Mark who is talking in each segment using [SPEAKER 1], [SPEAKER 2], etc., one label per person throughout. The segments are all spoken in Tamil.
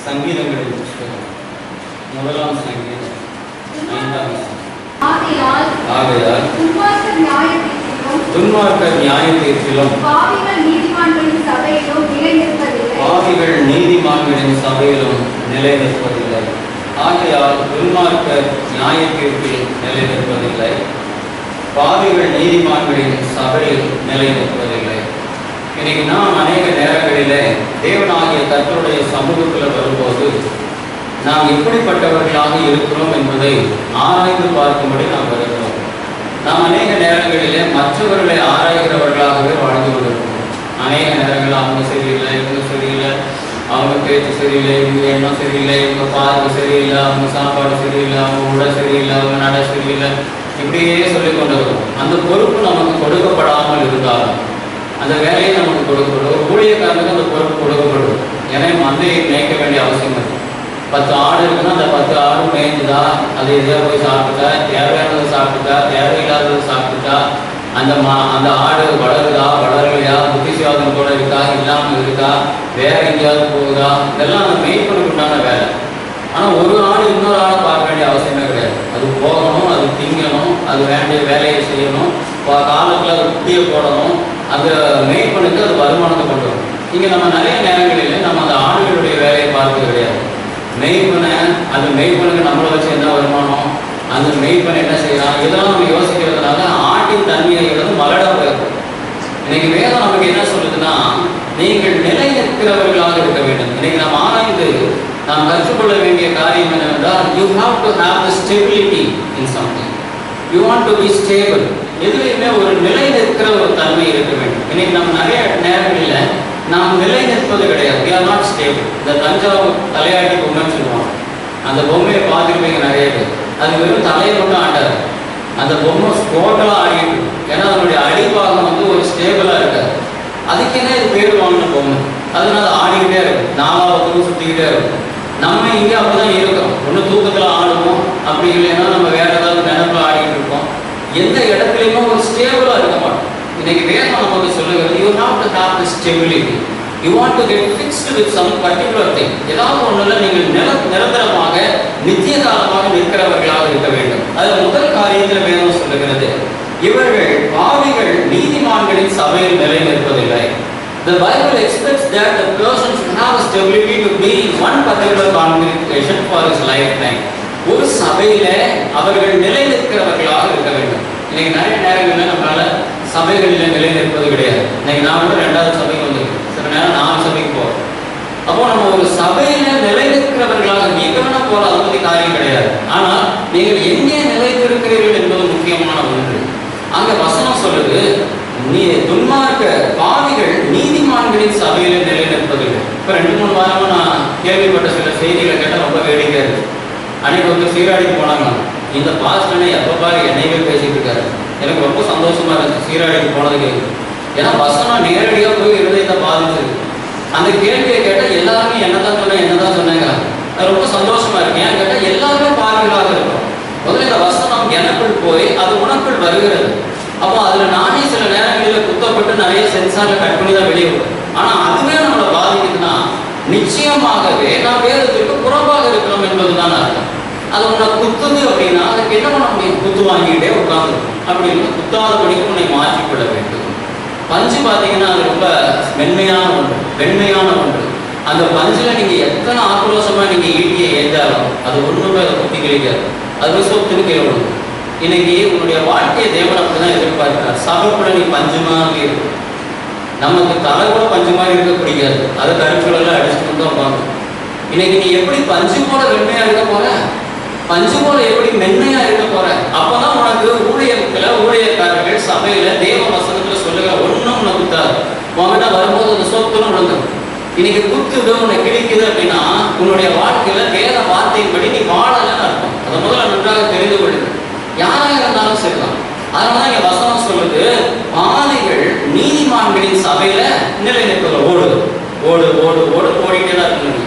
[SPEAKER 1] சங்கீதங்களின் புஸ்தகம் 1ஆம் சங்கீதம் 5ஆம் வசனம். ஆகையால் துன்மார்க்கர் நியாய தீர்ப்பிலும் பாவிகள் நீதிமான்களின் சபையிலும் நிலை நிற்பதில்லை. ஆகையால் துன்மார்க்கர் நியாய தீர்ப்பில் நிலை நிற்பதில்லை, பாவிகள் நீதிமான்களின் சபையில் நிலை நிற்பதில்லை. இன்னைக்கு நாம் அநேக நேரங்களிலே தேவனாகிய கர்த்தருடைய சமூகத்தில் வரும்போது நாம் எப்படிப்பட்டவர்களாக இருக்கிறோம் என்பதை ஆராய்ந்து பார்க்கும்படி நாம் வருகிறோம். நாம் அநேக நேரங்களிலே மற்றவர்களை ஆராய்கிறவர்களாகவே வாழ்ந்து கொண்டிருக்கிறோம். அநேக நேரங்கள் அவங்க சரியில்லை, இவங்க சரியில்லை, அவங்க பேச்சு சரியில்லை, இவங்க எண்ணம் சரியில்லை, இவங்க பார்வை சரியில்லை, அவங்க சாப்பாடு சரியில்லை, அவங்க உடை சரியில்லை, அவங்க நட சரியில்லை, இப்படியே சொல்லிக் கொண்டு வரும். அந்த பொறுப்பு நமக்கு கொடுக்கப்படாமல் இருந்தாலும் அந்த வேலையை நமக்கு கொடுக்கப்படும். ஒரு ஊழியக்காரனுக்கு அந்த பொறுப்பு கொடுக்கப்படும். ஏன்னா மந்தையை மேய்க்க வேண்டிய அவசியம் இருக்கு. 10 ஆடு இருக்குன்னா அந்த 10 ஆடு மேய்ஞ்சுதா, அது எதையா போய் சாப்பிட்டுட்டா, தேவையானதை சாப்பிட்டுட்டா, தேவையில்லாததை சாப்பிட்டுட்டா, அந்த ஆடு வளருதா வளரலையா, புத்திசாதனத்தோட இருக்கா இல்லாமல் இருக்கா, வேற எங்கேயாவது போகுதா, இதெல்லாம் அந்த மேய்ப்பனுக்கு உண்டான வேலை. ஆனால் ஒரு ஆடு இன்னொரு ஆளை பார்க்க வேண்டிய அவசியமே கிடையாது. அது போகணும், அது திங்கணும், அது வேண்டிய வேலையை செய்யணும், காலத்தில் அது குட்டியை போடணும். அந்த மேய்ப்பனுக்கு அது வருமானத்தை கொண்டு வரும். இங்கே நம்ம நிறைய நேரங்களில் நம்ம அந்த ஆடுகளுடைய வேலையை பார்க்க கிடையாது. மெய்ப்பனுக்கு நம்மளை வச்சு என்ன வருமானம், அந்த மெய்ப்பன் என்ன செய்யலாம், இதெல்லாம் நம்ம யோசிக்கிறதுனால ஆட்டின் தன்மையை மலடாக போயிருக்கும். இன்னைக்கு வேதம் நமக்கு என்ன சொல்லுதுன்னா, நீங்கள் நிலை நிற்கிறவர்களாக இருக்க வேண்டும். இன்னைக்கு நாம் ஆராய்ந்து நாம் கற்றுக்கொள்ள வேண்டிய காரியம் என்னவென்றால், you have to have the stability in something. You want to be stable. எதுலையுமே ஒரு நிலை நிற்கிற ஒரு தன்மை இருக்க வேண்டும். இன்னைக்கு நம்ம நிறைய நேரங்களில் நாம் நிலை நிற்பது கிடையாது. we are not stable. இந்த தஞ்சாவூர் தலையாட்டி பொம்மைன்னு சொல்லுவாங்க. அந்த பொம்மையை பார்த்துருப்பீங்க நிறைய பேர். அது வெறும் தலையை மட்டும் ஆட்டாது, அந்த பொம்மை டோட்டலாக ஆடிட்டு இருக்கும். ஏன்னா அதனுடைய அடிப்பாகம் ஒரு ஸ்டேபிளாக இருக்காது. அதுக்கேனே இது பேர் வாங்கின பொம்மை. அதனால ஆடிக்கிட்டே இருக்கும், 4 பக்கமும் சுற்றிக்கிட்டே இருக்கும். நம்ம இங்கே அப்படிதான் இருக்கிறோம். ஒன்று தூக்கத்தில் ஆடுவோம், அப்படி இல்லைன்னா நம்ம வேற ஏதாவது நினைப்பில் ஆடிக்கிட்டு இருக்கோம். எந்த இடத்துலையுமே ஒரு ஸ்டேபிளாக இருக்க மாட்டோம். இன்னைக்கு வேதம் நமக்கு சொல்லுகிறது, you have to have the stability. You want to get fixed with some particular thing. ஏதாவது ஒன்றில் நீங்கள் நிரந்தரமாக நித்திய காலமாக நிற்கிறவர்களாக இருக்க வேண்டும். அதில் முதல் காரியத்தில் வேதம் சொல்லுகிறது, இவர்கள் பாவிகள் நீதிமான்களின் சபையில் நிலை நிற்பதில்லை. The Bible expects that the person should have a stability to be in one particular congregation for his lifetime. ஒரு சபையில அவர்கள் நிலை நிற்கிறவர்களாக இருக்க வேண்டும். இன்னைக்கு நிறைய நேரங்களில் நம்மளால சபைகளில் நிலை நிற்பது கிடையாது. இன்னைக்கு நான் 2வது சபைக்கு வந்திருக்கேன், சில நேரம் 4 சபைக்கு போகிறோம். அப்போ நம்ம ஒரு சபையில நிலை நிற்கிறவர்களாக நீங்க வேணா போல அதை பற்றி காரியம் கிடையாது. ஆனால் நீங்கள் எங்கே நிலைத்திருக்கிறீர்கள் என்பது முக்கியமான ஒன்று. அங்க வசனம் சொல்லுது, துன்மார்க்க பாவிகள் நீதிமான்களின் சபையில நிலை நிற்பதில்லை. இப்போ 2-3 வாரமா நான் கேள்விப்பட்ட சில செய்திகளை கேட்டால் ரொம்ப வேடிக்கை இருக்கு. அன்னைக்கு சீராடிக்கு போனாங்க. இந்த பாஸ்டனை எப்போ பாரு என்னையவே பேசிட்டு இருக்காரு. எனக்கு ரொம்ப சந்தோஷமா இருந்துச்சு சீராடிக்கு போனதுக்கு. ஏன்னா வசனம் நேரடியாக போய் இருதயத்தை பாதிச்சிருக்கு. அந்த கேள்வியை கேட்டால் எல்லாருமே என்னதான் சொன்னாங்க. அது ரொம்ப சந்தோஷமா இருக்கு. ஏன்னு கேட்டால் எல்லாருமே பார்வையாக இருக்கும். முதல்ல இந்த வசனம் எனக்குள் போய் அது உனக்குள் வருகிறது. அப்போ அதில் நானே சில நேரங்களில் குத்தப்பட்டு நிறைய சென்சாரில் கட் பண்ணி தான் வெளியே வரும். ஆனால் அதுவே நம்மளை பாதிக்குதுன்னா நிச்சயமாகவே நான் வேதத்திற்கு புறம்பாக இருக்கிறோம் என்பதுதான் அர்த்தம். அது உன்னை குத்துது அப்படின்னா அதுக்கு என்ன பண்ண முடியும்? குத்து வாங்கிக்கிட்டே உட்காந்துருக்கும். அப்படின்னு குத்தாதபடிக்கு உன்னை மாற்றிக்கொள்ள வேண்டும். பஞ்சு பார்த்தீங்கன்னா அது ரொம்ப மென்மையான ஒன்று, வெண்மையான ஒன்று. அந்த பஞ்சில் நீங்கள் எத்தனை ஆக்ரோஷமாக நீங்கள் ஈட்டியை ஏற்றாலும் அது ஒன்றுமே அதை குத்தி கிடைக்காது. அது சொத்துன்னு கீழே விடும். இன்னைக்கு உன்னுடைய வாழ்க்கையை தேவன் அப்படிதான் எதிர்பார்க்கிறார். சபைக்குள்ள நீ பஞ்சு மாதிரி இருக்கும். நமக்கு தலை கூட பஞ்சு மாதிரி இருக்க பிடிக்காது. அதை கருச்சூழலாம் அடிச்சுட்டு தான் உட்காந்து. இன்னைக்கு நீ எப்படி பஞ்சு போல வெண்மையா இருக்க போற, பஞ்சு போல எப்படி மென்மையா இருக்க போற? அப்பதான் உனக்கு ஊழியக்காரர்கள் சபையில தேவ வசனத்துல சொல்லுகிற ஒன்றும் உனக்கு குத்தாது. உங்ககிட்ட வரும்போது அந்த சொத்துன்னு விழுந்துடும். இன்னைக்கு குத்துது உன்னை கிழிக்குது அப்படின்னா உன்னுடைய வாழ்க்கையில வேத வார்த்தையின்படி நீ வாழலன்னு அர்த்தம். அதை முதல்ல நன்றாக தெரிந்து கொள்ளுங்க. யாராக இருந்தாலும் சரிதான். அதனால இங்க வசனம் சொல்லுது, பாவிகள் நீதிமான்களின் சபையில நிலை நிற்பதில்லை. ஓடிட்டே தான் இருக்கணும்.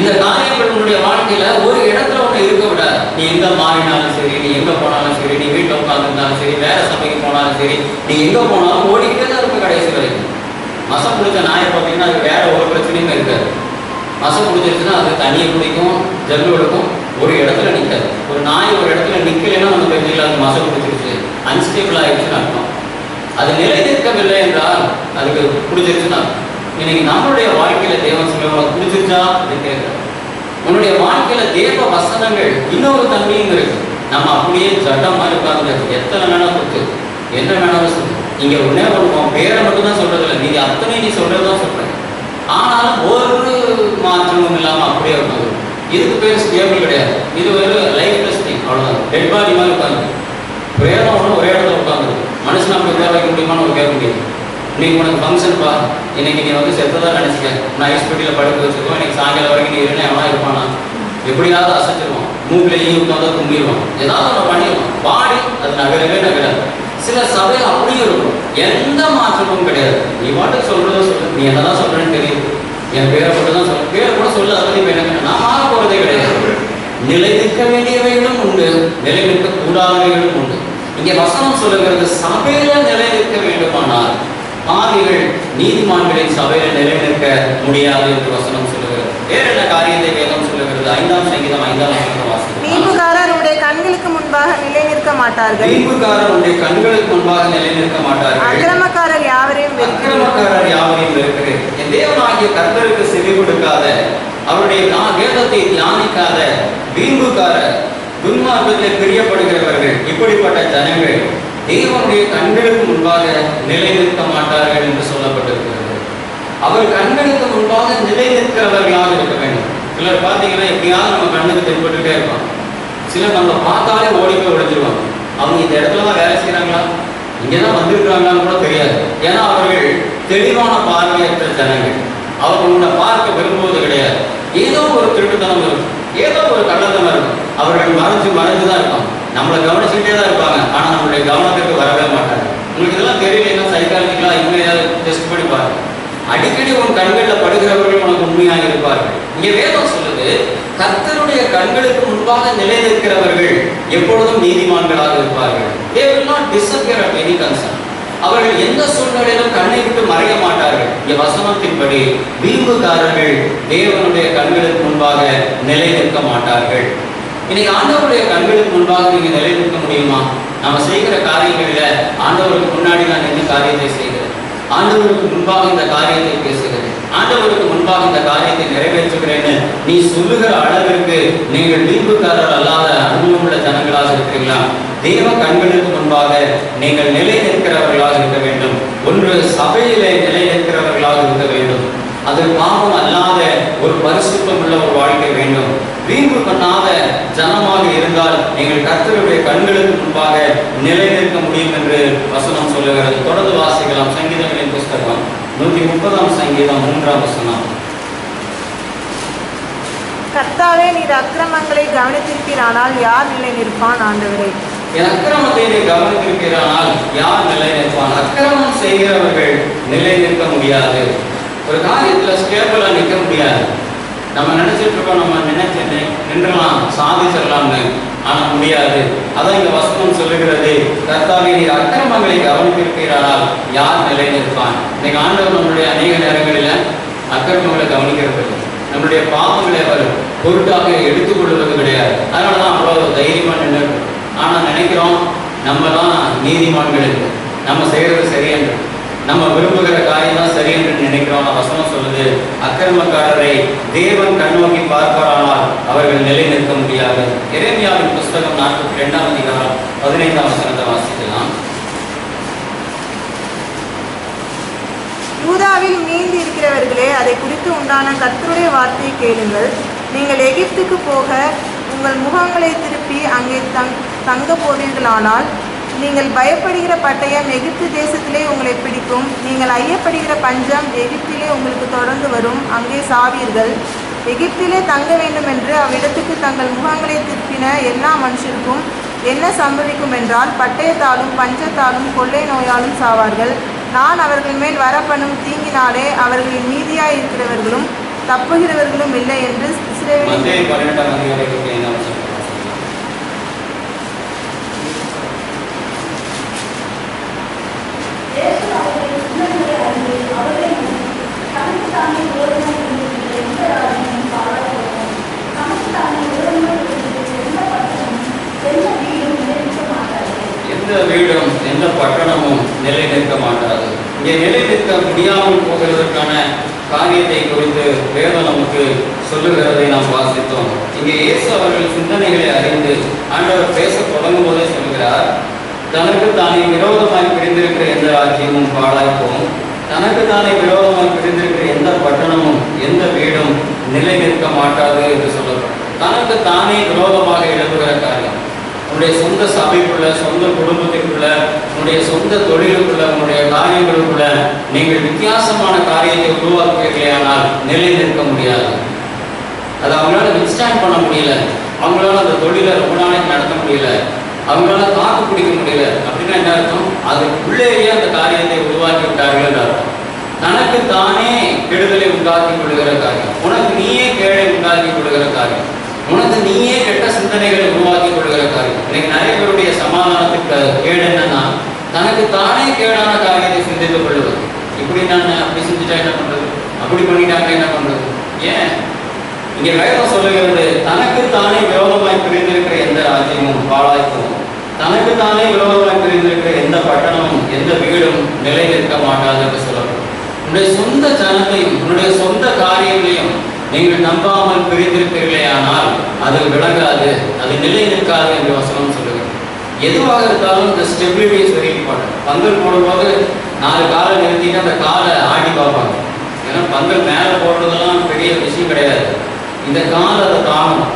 [SPEAKER 1] இந்த காரியங்கள் உன்னுடைய வாழ்க்கையில ஒரு இடத்துல ஒன்று இருக்க விடாது. நீ எங்க மாறினாலும் சரி, நீ எங்க போனாலும் சரி, நீ வீட்டில் உட்காந்துருந்தாலும் சரி, வேற சபைக்கு போனாலும் சரி, நீ எங்க போனாலும் ஓடிக்கிட்டே தான் இருக்க கடைசி வரைக்கும். மசம் பிடிச்ச நாயை பார்த்தீங்கன்னா அது வேற ஒரு பிரச்சனையும் இருக்காது. மசை பிடிச்சிருச்சுன்னா அது தண்ணியை குடிக்கும், ஜல்லு எடுக்கும், ஒரு இடத்துல நிற்காது. ஒரு நாய் ஒரு இடத்துல நிற்கலைன்னா நம்ம தெரிஞ்சுக்கலாம் அது மசை பிடிச்சிருச்சு, அன்ஸ்டேபிள் ஆகிடுச்சுன்னு அர்த்தம். அது நிலை நிற்கவில்லை என்றால் அதுக்கு பிடிச்சிருச்சுன்னா. இன்னைக்கு நம்மளுடைய வாழ்க்கையில தேவன் சொல்ல உனக்கு பிடிச்சிருச்சா அது கேட்குறேன். உன்னுடைய வாழ்க்கையில தேவ வசனங்கள் இன்னொரு தன்மையும் இருக்கு. நம்ம அப்படியே ஜட்டமா இருக்காங்க, எத்தனை வேணா கொடுத்து என்ன வேணாலும் சொல்லு. இங்க ஒன்னே ஒன்று பேரை மட்டும் தான் சொல்றது இல்லை, நீங்க அத்தனை நீ சொல்றதுதான் சொல்றேன். ஆனாலும் ஒரு மாற்றமும் இல்லாம அப்படியே இருக்காங்க. இதுக்கு பேர் ஸ்டேபிள் கிடையாது. இது ஒரு லைஃப் டெஸ்டிங், அவ்வளவுதான். டெட் பாடி மாதிரி உட்காந்து பிரேதம் ஒன்று ஒரே இடத்துல உட்காந்து மனுஷன் அப்படி உட்கார வைக்க முடியுமான்னு ஒரு கேட்க முடியாது. இன்னைக்கு உனக்கு ஃபங்க்ஷன் பா, இன்னைக்கு நீ வந்து செத்ததான் நினைச்சிக்க, நான் ஐஸ் பெட்டியில் படுக்க வச்சிருக்கோம், இன்னைக்கு சாயங்காலம் வரைக்கும் நீ இருந்தா எவனா இருப்பானா, எப்படியாவது அசைச்சிருவான், மூக்கில் ஈ விட்டால் தான் கும்பிடுவான், ஏதாவது ஒன்று பண்ணிடுவான். பாடி அது நகரவே நகராது. சில சபையில் அப்படியும் இருக்கும், எந்த மாற்றமும் கிடையாது. நீ பாட்டுக்கு சொல்றதோ சொல்லு, நீ என்னதான் சொல்றேன்னு தெரியுது, என் பேரை மட்டும் தான் சொல்ல, பேரை கூட சொல்ல, அதை பற்றி எனக்கு நான் மாற போறதே கிடையாது. நிலை நிற்க வேண்டியவைகளும் உண்டு, நிலை நிற்க கூடாதவைகளும் உண்டு. இங்கே வசனம் சொல்லுகிறது சபையில நிலை நிற்க வேண்டுமானால் பாவிகள் நீதிமான்களின் சபையில நிலை நிற்க முடியாது என்று வசனம் சொல்லுகிறது. வேற என்ன காரியத்தை வேதம் சொல்லுகிறது? 5ஆம் சங்கீதம் 5ஆம் வசனம் வாசிக்கிறோம்.
[SPEAKER 2] வீம்புக்காரர் உடைய கண்களுக்கு முன்பாக நிலை நிற்க மாட்டார்கள்.
[SPEAKER 1] வீம்புக்காரர் உடைய கண்களுக்கு முன்பாக நிலை நிற்க மாட்டார்கள்.
[SPEAKER 2] அக்கிரமக்காரர் யாவரையும்
[SPEAKER 1] வெறுக்கிறேன். என் தேவனாகிய கர்த்தருக்கு செவி கொடுக்காத, அவருடைய வேதத்தை தியானிக்காத வீம்புக்காரர், துன்மார்க்கத்தில் பிரியப்படுகிறவர்கள், இப்படிப்பட்ட ஜனங்கள் தேவனுடைய கண்களுக்கு முன்பாக நிலை நிற்க மாட்டார்கள் என்று சொல்லப்பட்டிருக்கிறது. அவர் கண்களுக்கு முன்பாக நிலை நிற்கிறவர்களாக இருக்க வேண்டும். சிலர் பார்த்தீங்கன்னா எப்படியாவது நம்ம கண்ணுக்கு தென்பட்டுட்டே இருப்பாங்க. சிலர் நம்ம பார்த்தாலே ஓடி போய் ஒழிஞ்சிருவாங்க. அவங்க இந்த இடத்துல தான் வேலை செய்யறாங்களா, இங்கேதான் வந்திருக்கிறாங்களான்னு கூட தெரியாது. ஏன்னா அவர்கள் தெளிவான பார்வையற்ற ஜனங்கள். அவங்க உன்னை பார்க்க விரும்புவது கிடையாது. ஏதோ ஒரு திருட்டுத்தனம் இருக்கும், ஏதோ ஒரு கள்ளத்தனம் இருக்கும். அவர்கள் மறைஞ்சுதான் இருப்பாங்க, நம்மளை கவனிச்சுக்கிட்டே தான் இருப்பாங்க. ஆனா நம்மளுடைய கவனத்துக்கு வரவே மாட்டாங்க. உங்களுக்கு இதெல்லாம் தெரியலைன்னா சைக்காலஜிக்கலா இன்னும் ஏதாவது டெஸ்ட் பண்ணி பாருங்க. அடிக்கடி உன் கண்களில் படுகிறவர்கள் உனக்கு உண்மையாக இருப்பார்கள். இங்க வேதம் சொல்லுது கர்த்தருடைய கண்களுக்கு முன்பாக நிலை நிற்கிறவர்கள் எப்பொழுதும் நீதிமான்களாக இருப்பார்கள். They will not disappear at any concern. அவர்கள் எந்த சூழ்நிலையிலும் கண்ணை விட்டு மறைய மாட்டார்கள். இங்க வசனத்தின்படி வீம்புக்காரர்கள் தேவனுடைய கண்களுக்கு முன்பாக நிலை நிற்க மாட்டார்கள். இன்னைக்கு ஆண்டவருடைய கண்களுக்கு முன்பாக நீங்க நிலை நிற்க முடியுமா? நம்ம செய்கிற காரியங்களில ஆண்டவருக்கு முன்னாடி நான் என்ன காரியத்தை செய்கிறேன், ஆண்டவருக்கு முன்பாக இந்த காரியத்தை பேசுகிறேன், ஆண்டவருக்கு முன்பாக இந்த காரியத்தை நிறைவேற்றுகிறேன்னு நீ சொல்லுகிற அளவிற்கு நீங்கள் வீம்புக்காரர் அல்லாத அனுபவமுள்ள ஜனங்களாக இருக்கிறீங்களா? தேவ கண்களுக்கு முன்பாக நீங்கள் நிலை நிற்கிறவர்களாக இருக்க வேண்டும். ஒன்று சபையிலே நிலை நிற்கிறவர்களாக இருக்க வேண்டும். அது பாவம் அல்லாத ஒரு பரிசுத்தம் உள்ள ஒரு வாழ்க்கை வேண்டும். வீம்பு பண்ணாத ஜனமாக இருந்தால் நீங்கள் கர்த்தருடைய கண்களுக்கு முன்பாக நிலை நிற்க முடியும் என்று வசனம் சொல்லுகிறது. தொடர்ந்து வாசிக்கலாம். சங்கீதங்களின் புஸ்தகம் 130ஆம் சங்கீதம் 3ஆம் வசனம்.
[SPEAKER 2] கர்த்தாவே, நீர் அக்கிரமங்களை கவனித்திருக்கிறானால் யார் நிலை நிற்பான்? ஆண்டவரே,
[SPEAKER 1] என் அக்கிரமத்தை நீ கவனித்திருக்கிறானால் யார் நிலை நிற்பான்? அக்கிரமம் செய்கிறவர்கள் நிலை நிற்க முடியாது. ஒரு காரியத்துல ஸ்டேபிளா நிற்க முடியாது. நம்ம நினைச்சிட்டு இருக்கோம், நம்ம நின்றலாம், சாதிச்சிடலாம்னு, ஆனா முடியாது. அதான் இந்த வசனம் சொல்லுகிறது, கர்த்தாவே நீர் அக்கிரமங்களை கவனித்திருக்கிறானால் யார் நிலை நிற்பான்? இன்னைக்கு ஆண்டவர் நம்மளுடைய அநேக நேரங்களில் அக்கிரமங்களை கவனிக்கிறது இல்லை. நம்மளுடைய பாவங்களை அவர் பொருட்டாக எடுத்துக்கொள்வது கிடையாது. அதனாலதான் அவ்வளவு தைரியமா நின்று. ஆனா நினைக்கிறோம் நம்ம தான் நீதிமான்கள், நம்ம செய்யறது சரியென்று, நம்ம விரும்புகிற காரியம் தான் சரி என்று நினைக்கிறோம். வசனம் சொல்லுது, அக்கிரமக்காரரை தேவன் கண்ணோக்கி பார்ப்பாரானால் அவர்கள் நிலை நிற்க முடியாது. எரேமியாவின் புஸ்தகம் 42ஆம் அதிகாரம் 15ஆம் வசனத்தை வாசிக்கலாம்.
[SPEAKER 2] யூதாவில் மீந்து இருக்கிறவர்களே, அதை குறித்து உண்டான கர்த்தருடைய வார்த்தையை கேளுங்கள். நீங்கள் எகிப்துக்கு போக உங்கள் முகங்களை திருப்பி அங்கே தங்க போவீர்களானால் நீங்கள் பயப்படுகிற பட்டயம் எகிப்து தேசத்திலே உங்களை பிடிக்கும். நீங்கள் ஐயப்படுகிற பஞ்சம் எகிப்திலே உங்களுக்கு தொடர்ந்து வரும். அங்கே சாவீர்கள். எகிப்திலே தங்க வேண்டும் என்று அவ்விடத்துக்கு தங்கள் முகங்களை திருப்பின எல்லா மனுஷருக்கும் என்ன சம்பவிக்கும் என்றால், பட்டயத்தாலும் பஞ்சத்தாலும் கொள்ளை நோயாலும் சாவார்கள். நான் அவர்கள் மேல் வரப்பண்ணும் தீங்கினாலே அவர்களின் மீதியாய் இருக்கிறவர்களும் தப்புகிறவர்களும் இல்லை என்று
[SPEAKER 3] அவர்களை
[SPEAKER 1] இங்கே நிலை நிற்க முடியாமல் போகிறதற்கான காரியத்தை குறித்து வேதம் நமக்கு சொல்லுகிறதை நாம் வாசித்தோம். இங்கே இயேசு அவர்கள் சிந்தனைகளை அறிந்து ஆண்டவர் பேச தொடங்கும் போதே சொல்கிறார், தனக்கு தானே விரோதமாய் பிரிந்திருக்கிற எந்த ராஜ்யமும் பாழாய்ப்போம், தனக்கு தானே விரோதமாய் பிரிந்திருக்கிற எந்த பட்டணமும் எந்த வீடும் நிலை நிற்க மாட்டாது என்று சொல்லப்படும். தனக்கு தானே விரோதமாக எழுதுகிற காரியம், உன்னுடைய சொந்த சபைக்குள்ள, சொந்த குடும்பத்திற்குள்ள, உன்னுடைய சொந்த தொழிலுக்குள்ள, உன்னுடைய காரியங்களுக்குள்ள நீங்கள் வித்தியாசமான காரியத்தை உருவாக்குவீர்களானால் நிலை நிற்க முடியாது. அது அவங்களால வித்ஸ்டாண்ட் பண்ண முடியல, அவங்களால அந்த தொழிலை ரொம்ப நாளைக்கு நடத்த முடியல, அவங்களால தாக்கு பிடிக்க முடியல. அப்படின்னா என்ன அர்த்தம்? அதுக்குள்ளேயே அந்த காரியத்தை உருவாக்கி விட்டார்கள் என்று அர்த்தம். தனக்கு தானே கெடுதலை உண்டாக்கி கொள்கிற காரியம், உனக்கு நீயே கேடை உண்டாக்கி கொள்கிற காரியம், உனக்கு நீயே கெட்ட சிந்தனைகளை உருவாக்கி கொள்கிற காரியம். இன்னைக்கு நிறைய பேருடைய சமாதானத்துக்கு கேடு என்னன்னா, தனக்கு தானே கேடான காரியத்தை சிந்தித்துக் கொள்வது. இப்படி நான் அப்படி சிந்திச்சா என்ன பண்றது, அப்படி பண்ணிட்டாங்க என்ன பண்றது? ஏன் இங்க வேதம் சொல்லுகிறது, தனக்கு தானே விரோதமாய் பிரிந்திருக்கிற எந்த ராஜ்யமும் பாழாய்க்கும், தனக்கு தானே விரோதமாய் பிரிந்திருக்கிற எந்த பட்டணமும் எந்த வீடும் நிலை நிற்க மாட்டாது என்று சொல்லப்படும். உன்னுடைய சொந்த ஜனத்தையும் உன்னுடைய சொந்த காரியங்களையும் நீங்கள் நம்பாமல் பிரிந்திருப்பீர்களே ஆனால் அது விளங்காது, அது நிலை நிற்காது என்று வசனம் சொல்லுகிறது. எதுவாக இருந்தாலும் இந்த ஸ்டெபிலிட்டி இஸ் வெரி இம்பார்ட்டன்ட். பந்தல் போடும்போது 4 காலை நிறுத்திட்டு அந்த காலை ஆட்டி பார்ப்பாங்க. ஏன்னா பந்தல் மேலே போடுறதெல்லாம் பெரிய விஷயம் கிடையாது. இந்த கால் அதை தாங்கும்,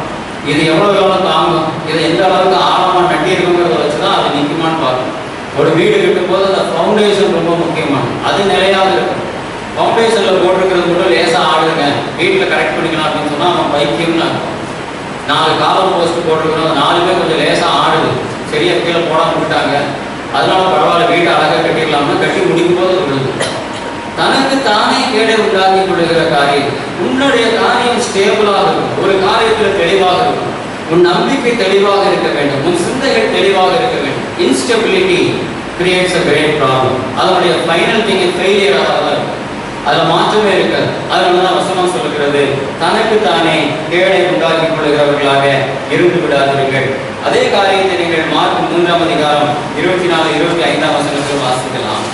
[SPEAKER 1] இது எவ்வளோ காலம் தாங்கும், இதை எந்த அளவுக்கு ஆழமாக நட்டியிருக்குங்கிறத வச்சு தான் அது நிற்குமான்னு பார்க்கணும். ஒரு வீடு இருக்கும் போது அந்த ஃபவுண்டேஷன் ரொம்ப முக்கியமானது, அது நிலையாக இருக்கும். ஃபவுண்டேஷனில் போட்டிருக்கிறது கூட லேசாக ஆடுங்க, வீட்டில் கரெக்ட் பண்ணிக்கலாம் அப்படின்னு சொன்னால் அவன் பைக்கியம்னு இருக்கும். 4 காலம் போஸ்ட் போட்டிருக்கிறோம், 4மே கொஞ்சம் லேசாக ஆடுது, சரியாக கீழே போடாமல் விட்டாங்க, அதனால பரவாயில்ல வீட்டை அழகாக கட்டிடலாம்னு கட்டி முடிக்கும் போது விழுது. தனக்கு தானே கேடை உண்டாக்கி கொள்ளுகிற காரியம், உன்னுடைய காரியம் ஸ்டேபிளாக இருக்கும், ஒரு காரியத்தில் தெளிவாக இருக்கும், உன் நம்பிக்கை தெளிவாக இருக்க வேண்டும், உன் சிந்தைகள் தெளிவாக இருக்க வேண்டும். Instability creates a great problem. அதனுடைய ஃபைனல் திங் ஃபெயிலியராக தான் இருக்கும், அதில் மாற்றமே இருக்காது. அதனால தான் வசனம் சொல்லுகிறது, தனக்கு தானே கேடை உண்டாக்கி கொள்ளுகிறவர்களாக இருந்து விடாதீர்கள். அதே காரியத்தை நீங்கள் மார்க் 3ஆம் அதிகாரம் 24, 25 வசனத்தில் வாசிக்கலாம்.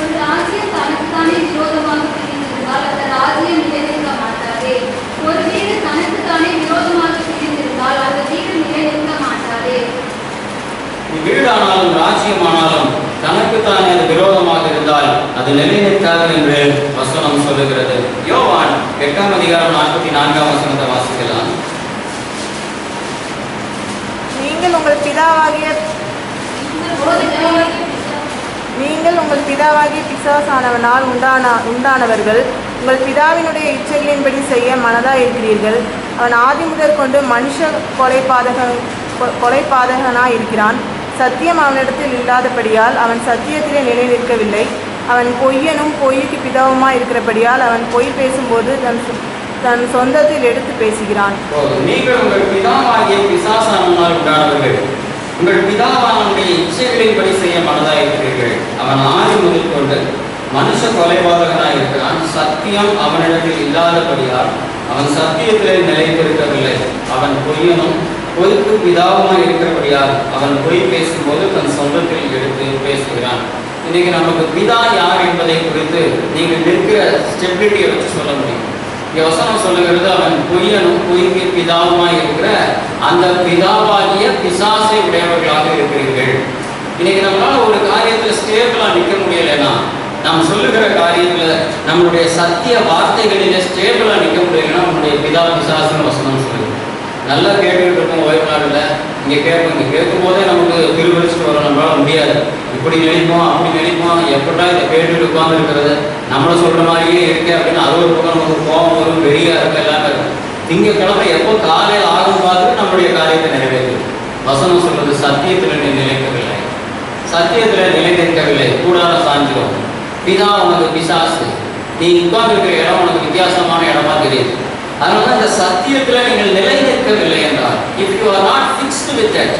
[SPEAKER 3] ஒரு ராஜ்யம் தனக்குத்தானே விரோதமாக பிரிந்திருந்தால் அந்த ராஜ்யம் நிலைநிற்க மாட்டாது. ஒரு வீடு தனக்குத்தானே விரோதமாக பிரிந்திருந்தால் அந்த வீடு நிலைநிற்க மாட்டாது.
[SPEAKER 1] வீடானாலும் ராஜ்யமானாலும் தனக்குத்தானே அது விரோதமாக இருந்தால் அது நிலைநிற்காது என்று வசனம் சொல்லுகிறது. யோவான் 8ஆம் அதிகாரம் 44ஆம் வசனத்தை வாசிக்கலாம்.
[SPEAKER 2] நீங்கள் உங்கள் பிதாவாகிய பிசாசானவனால் உண்டானவர்கள் உங்கள் பிதாவினுடைய இச்சைகளின்படி செய்ய மனதாக இருக்கிறீர்கள். அவன் ஆதி முதற் கொண்டு மனுஷ கொலைபாதகனாய் இருக்கிறான். சத்தியம் அவனிடத்தில் இல்லாதபடியால் அவன் சத்தியத்திலே நிலை நிற்கவில்லை. அவன் பொய்யனும் பொய்யுக்கு பிதாவுமாய் இருக்கிறபடியால் அவன் பொய் பேசும்போது தன் சொந்தத்தில் எடுத்து பேசுகிறான்.
[SPEAKER 1] நீங்கள் உங்கள் பிதாவாகிய பிசாசானவனால் உண்டானவர்கள் உங்கள் பிதாவானுடைய இச்சைகளின்படி செய்ய மனதாக இருக்கிறீர்கள். அவன் ஆதி முதல் கொண்டு மனுஷ கொலைபாதகனாய் இருக்கிறான். சத்தியம் அவனிடத்தில் இல்லாதபடியால் அவன் சத்தியத்திலே நிலைத்திருக்கவில்லை. அவன் பொய்யனும் பொய்க்கு பிதாவுமாய் இருக்கிறபடியால் அவன் பொய் பேசும்போது தன் சொந்தத்தில் எடுத்து பேசுகிறான். இன்னைக்கு நமக்கு பிதா யார் என்பதை குறித்து நீங்கள் நிற்கிற ஸ்டெபிலிட்டியை வச்சு சொல்ல முடியும். வசனம் சொல்லுகிறது, அவன் பொய்யனும் பொய்க்கு பிதாவுமாய் இருக்கிற அந்த பிதாவாகிய பிசாசை உடையவர்களாக இருக்கிறீர்கள். இன்னைக்கு நம்மளால ஒரு காரியத்தில் ஸ்டேபிளா நிற்க முடியலைன்னா, நாம் சொல்லுகிற காரியத்தில் நம்மளுடைய சத்திய வார்த்தைகளிலே ஸ்டேபிளா நிற்க முடியலைன்னா நம்முடைய பிதா பிசாசுன்னு வசனம் சொல்லுது. நல்லா கேட்டுக்கிட்டு இருக்கோம் ஓய்வு நாளில், இங்கே கேட்போம், கேட்கும் போதே நமக்கு திருவரிச்சுட்டு வர நம்மளால முடியாது. இப்படி நினைப்போம் அப்படி நினைப்போம், எப்படா இதை கேட்டுட்டு உட்கார்ந்து இருக்கிறது, நம்மளை சொல்கிற மாதிரியே இருக்கு அப்படின்னு அது ஒரு பக்கம் நமக்கு கோபம் வரும், வெறியா இருக்கு, எல்லாமே இருக்கும். திங்கக்கிழமை எப்போ காலையில் ஆகும் பார்த்து நம்மளுடைய காரியத்தை நிறைவேற்றுது. வசனம் சொல்றது, சத்தியத்தில் நீ நிலைக்கவில்லை, சத்தியத்தில் நிலை நிற்கவில்லை, கூடாத சாஞ்சிடும். பிதா உனக்கு பிசாசு, நீ உட்கார்ந்து இருக்கிற இடம் உனக்கு வித்தியாசமான இடமா தெரியுது. அதனால இந்த சத்தியத்தில் நீங்கள் நிலை நிற்கவில்லை என்றால், if you are not fixed with that,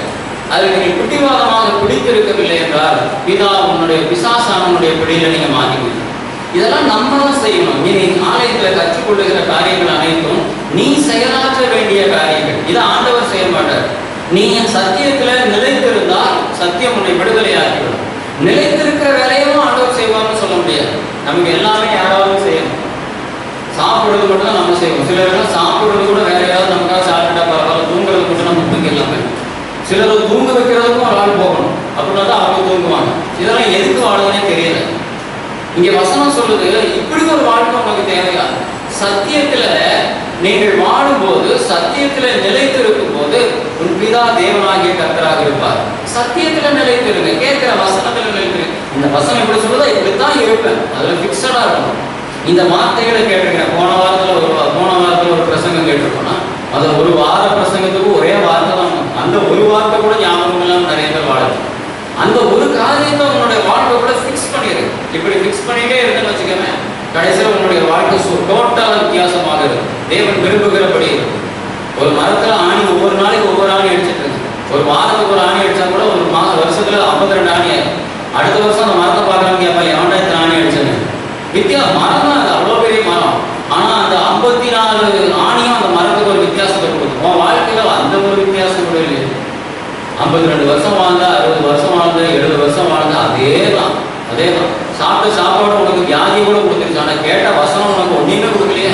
[SPEAKER 1] அதில் நீங்கள் பிடிவாதமாக பிடித்திருக்கவில்லை என்றால் பிதா உன்னுடைய பிசாசானனுடைய பிடியில நீங்கள் மாட்டிவிடுவீங்க. இதெல்லாம் நம்ம தான் செய்யணும். நீ ஆலயத்தில் கற்றுக்கொள்ளுகிற காரியங்கள் அனைத்தும் நீ செயலாற்ற வேண்டிய காரியங்கள். இதை ஆண்டவர் செய்ய மாட்டார். நீ சத்தியத்தில் நிலைத்திருந்தால் சத்தியம் உன்னை விடுதலை ஆக்கிவிடும். நிலைத்திருக்கிற வேலையும் ஆண்டவர் செய்வார்னு சொல்ல முடியாது. நமக்கு எல்லாமே யாராவது செய்யணும். சாப்பிடுறது மட்டும் தான் நம்ம செய்வோம். சிலர்கள் சாப்பிடுறது கூட வேற யாராவது நமக்காக சாப்பிட்டா பரவாயில்ல, தூங்குறது மட்டும் நம்ம முக்கியம் எல்லாமே. சிலர் தூங்க வைக்கிறதுக்கும் ஒரு ஆள் போகணும், அப்படின்னா தான் அவங்க தூங்குவாங்க. இதெல்லாம் எதுக்கு வாழுதுன்னே தெரியல. இங்க வசனம் சொல்லுது, இப்படி ஒரு வாழ்க்கை உங்களுக்கு தேவையா? சத்தியத்துல நீங்கள் வாழும்போது, சத்தியத்துல நிலைத்திருக்கும் போது உன் பிதா தேவனாகிய கர்த்தராக இருப்பார். சத்தியத்துல நிலைத்திருங்க, கேட்கிற வசனத்துல நிலைத்திருங்க. இந்த வசனம் இப்படி சொல்லுதா, இப்படித்தான் இருப்பேன், அதுல பிக்சடா இருக்கணும். இந்த வார்த்தைகளை கேட்டிருக்கேன். போன வாரத்துல ஒரு பிரசங்கம் கேட்டிருக்கோம்னா, அது ஒரு வார பிரசங்கத்துக்கு ஒரே வார்த்தை தான். அந்த ஒரு வார்த்தை கூட ஞாபகம் இல்லாம நிறைய பேர் வாழுது. அந்த ஒரு காரியத்தை உன்னுடைய வாழ்க்கை கூட ஃபிக்ஸ் பண்ணிடு. இப்படி ஃபிக்ஸ் பண்ணிட்டே இருக்குன்னு வச்சுக்கோங்க, கடைசியில் உன்னுடைய வாழ்க்கை டோட்டலா வித்தியாசமாக இருக்கும். தேவன் விரும்புகிறபடி இருக்கும். ஒரு மரத்துல ஆணி ஒவ்வொரு நாளைக்கு ஒவ்வொரு ஆணி அடிச்சுட்டு இருக்கு. ஒரு வாரத்துக்கு ஒரு ஆணி அடிச்சா கூட ஒரு வருஷத்துல 52 ஆணி ஆகும். அடுத்த வருஷம் அந்த மரத்தை பார்க்கறவங்க கேட்பா, எவன்டா இத்தனை ஆணி அடிச்சது? மரம் தான் அது, அவ்வளோ பெரிய மரம். ஆனா அந்த 54 ஆணியும் அந்த மரத்துக்கு ஒரு வித்தியாசத்தை கொடுக்கும். உன் வாழ்க்கையில அந்த ஒரு வித்தியாசம் கூட இல்லை. 52 வருஷம் வாழ்ந்தா, 60 வருஷம் வாழ்ந்தா, 70 வருஷம் வாழ்ந்தா, அதேதான். சாப்பிட்ட சாப்பாடு உனக்கு வியாதி கூட கொடுத்துருச்சு. ஆனா கேட்ட வசனம் உனக்கு ஒன்றுமே கொடுக்கலையே.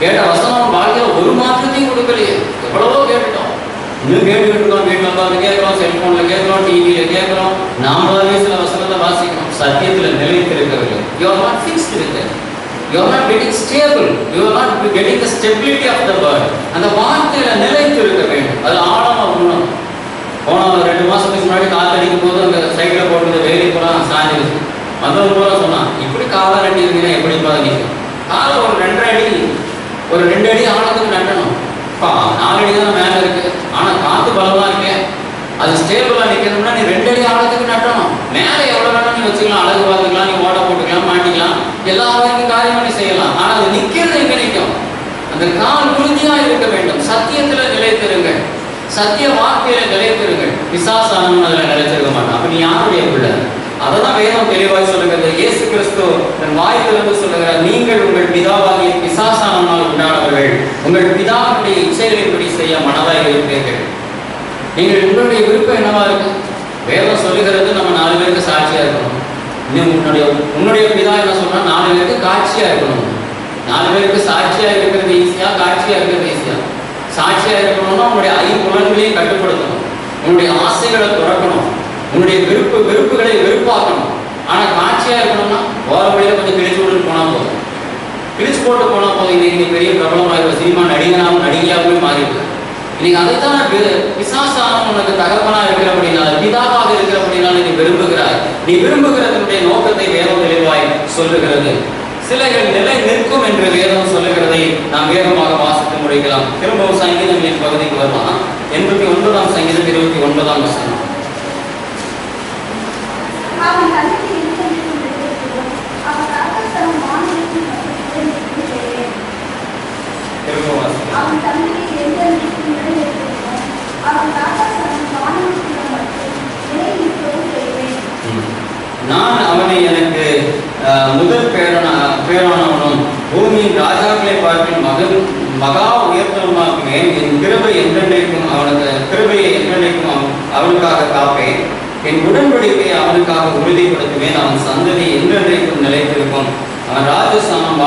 [SPEAKER 1] கேட்ட வசனம் வாழ்க்கையில ஒரு மாற்றத்தையும் கொடுக்கலையே. எவ்வளவோ கேட்டுட்டோம், இன்னும் கேட்டுக்கிட்டு இருக்கோம். வீட்டில் உட்காந்து கேட்கிறோம், செல்போன்ல கேட்கிறோம், டிவியில கேட்கிறோம். நாமளாவே சில வசனத்தை வாசிக்கிறோம். சத்தியத்துல நிலைத்திருக்கவில்லை. You are not fixed with it. You are not getting stable. You are not getting the stability of the word. அந்த வார்த்தையில நிலைத்திருக்க வேண்டும். அது ஆழமா உண்ணும். போன 2 மாசத்துக்கு முன்னாடி காத்தடிக்கும் போது அந்த சைக்கிளை போட்டு வேலி போனா சாஞ்சிருச்சு. வந்தவங்க போல சொன்னான், இப்படி காலை நட்டி இருந்தீங்கன்னா எப்படி நிற்கும்? காலை ஒரு 2 அடி ஆழத்துக்கு நட்டணும். 4 அடி தான் மேல இருக்கு, ஆனா காத்து பலமா இருக்கேன். அது ஸ்டேபிளா நிக்கணும்னா நீ 2 அடி ஆழத்துக்கு நட்டணும். மேல எவ்வளவு வேணும் நீ வச்சுக்கலாம், அழகு பார்த்துக்கலாம், நீ ஓட போட்டுக்கலாம், மாட்டிக்கலாம், எல்லா வரைக்கும் காரியம் நீ செய்யலாம். ஆனா அது நிக்கிறது எங்க நிற்கும்? அந்த கால் உறுதியா இருக்க வேண்டும். சத்தியத்துல நிலைத்திருங்கள், சத்திய வார்த்தையில நிலைத்திருங்கள். பிசாசானவன் அதுல நிலைச்சிருக்க மாட்டான். அப்ப நீ யாருடைய பிள்ளை? அததான் வேதம் தெளிவாய் சொல்லுகிறது. இயேசு கிறிஸ்து தன் வாயிலிருந்து சொல்லுகிறார், நீங்கள் உங்கள் பிதாவாகிய பிசாசானவனால் உண்டானவர்கள், உங்கள் பிதாவுடைய இச்சைகளின்படி செய்ய மனதாய் இருப்பீர்கள். நீங்கள் உங்களுடைய விருப்பம் என்னவா இருக்கு? வேதம் சொல்லுகிறது நம்ம 4 பேருக்கு சாட்சியா இருக்கணும். இன்னும் உன்னுடைய பிதா என்ன சொன்னா, 4 பேருக்கு காட்சியா இருக்கணும். 4 பேருக்கு சாட்சியா இருக்கிறது ஈஸியா, காட்சியா இருக்கிறது ஈஸியா? சாட்சியா இருக்கணும்னா உன்னுடைய ஐம்புலன்களையும் கட்டுப்படுத்தணும், உன்னுடைய ஆசைகளை துறக்கணும், உன்னுடைய வெறுப்புகளை வெறுப்பாக்கணும். ஆனா காட்சியா இருக்கணும்னா போற வழியில கொஞ்சம் கிழிச்சு விட்டு போனா போதும், கிழிச்சு போட்டு போனா போதும். இன்னைக்கு நீ பெரிய பிரபலமாக சினிமா நடிகனாகவும் நடிகையாகவும் மாறிவிட்டு இன்னைக்கு அதைத்தான் பிசாசானவன் உனக்கு தகப்பனா இருக்கிறபடினால, பிதாவாக இருக்கிறபடினால நீ விரும்புகிறாய். நீ விரும்புகிறதனுடைய நோக்கத்தை வேதம் தெளிவாய் சொல்லுகிறது. சிலைகள் நிலை நிற்கும் என்று வேதம் சொல்லுகிறதை நாம் வேகமாக வாசித்து முடிக்கலாம். திரும்பவும் சங்கீதங்களின் பகுதிக்கு வரலாம். 89ஆம் சங்கீதம் 29ஆம் வசனம். நான் அவனை எனக்கு முதல் பேரானவனும் பூமியின் ராஜாக்களை பார்க்கும் மகா உயர்த்தமாக்குவேன். என் கிருபை என்றென்றைக்கும் அவனுக்காக காப்பேன். என் உடன்படிக்கை அவனுக்காக உறுதிப்படுத்துவேன். அவன் சந்ததி என்றென்றைக்கும் நிலைத்திருக்கும். அவன் ராஜஸ்தானம்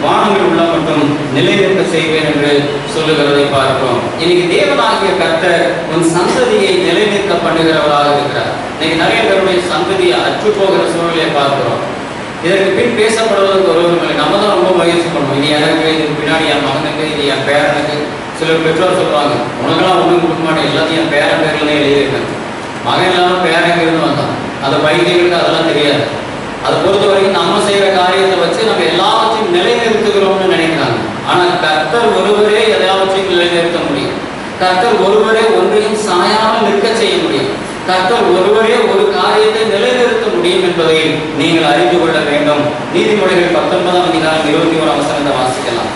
[SPEAKER 1] வானங்கள் உள்ள மட்டும் நிலைநிற்க செய்வேன் என்று சொல்லுகிறதை பார்க்கிறோம். இன்னைக்கு தேவனாகிய கர்த்தர் உன் சந்ததியை நிலைநிற்க பண்ணுகிறவராக இருக்கிறார். இன்னைக்கு நிறைய பேருடைய சந்ததியை அற்று போகிற சூழ்நிலையை பார்க்கிறோம். இதற்கு பின் பேசப்படுவதற்கு ஒருவர்களை நம்ம தான் ரொம்ப முயற்சி பண்ணுவோம். இனி எனக்கு, இதுக்கு பின்னாடி என் மகனுக்கு, இது என் பேரனுக்கு. சிலர் பெற்றோர் சொல்லுவாங்க, உனக்கெல்லாம் ஒன்றும் கொடுக்க மாட்டேன், எல்லாத்தையும் என் பேரன் பேர்ல எழுதியிருக்கேன். மகன் இல்லாமல் பேரன் இருந்து வந்தான். அந்த பைத்தியங்களுக்கு அதெல்லாம் தெரியாது. அதை பொறுத்த வரைக்கும் நம்ம செய்யற காரியத்தை வச்சு நம்ம எல்லாவற்றையும் நிலைநிறுத்துகிறோம்னு நினைக்கிறாங்க. ஆனா கர்த்தர் ஒருவரே எல்லாவற்றையும் நிலைநிறுத்த முடியும். கர்த்தர் ஒருவரே ஒன்றையும் சாயாமல் நிற்க செய்ய முடியும். கர்த்தர் ஒருவரே ஒரு காரியத்தை நிலைநிறுத்த முடியும் என்பதை நீங்கள் அறிந்து கொள்ள வேண்டும். நீதிமொழிகள் 19ஆம் அதிகாரம் 21ஆம் வசனத்தை வாசிக்கலாம்.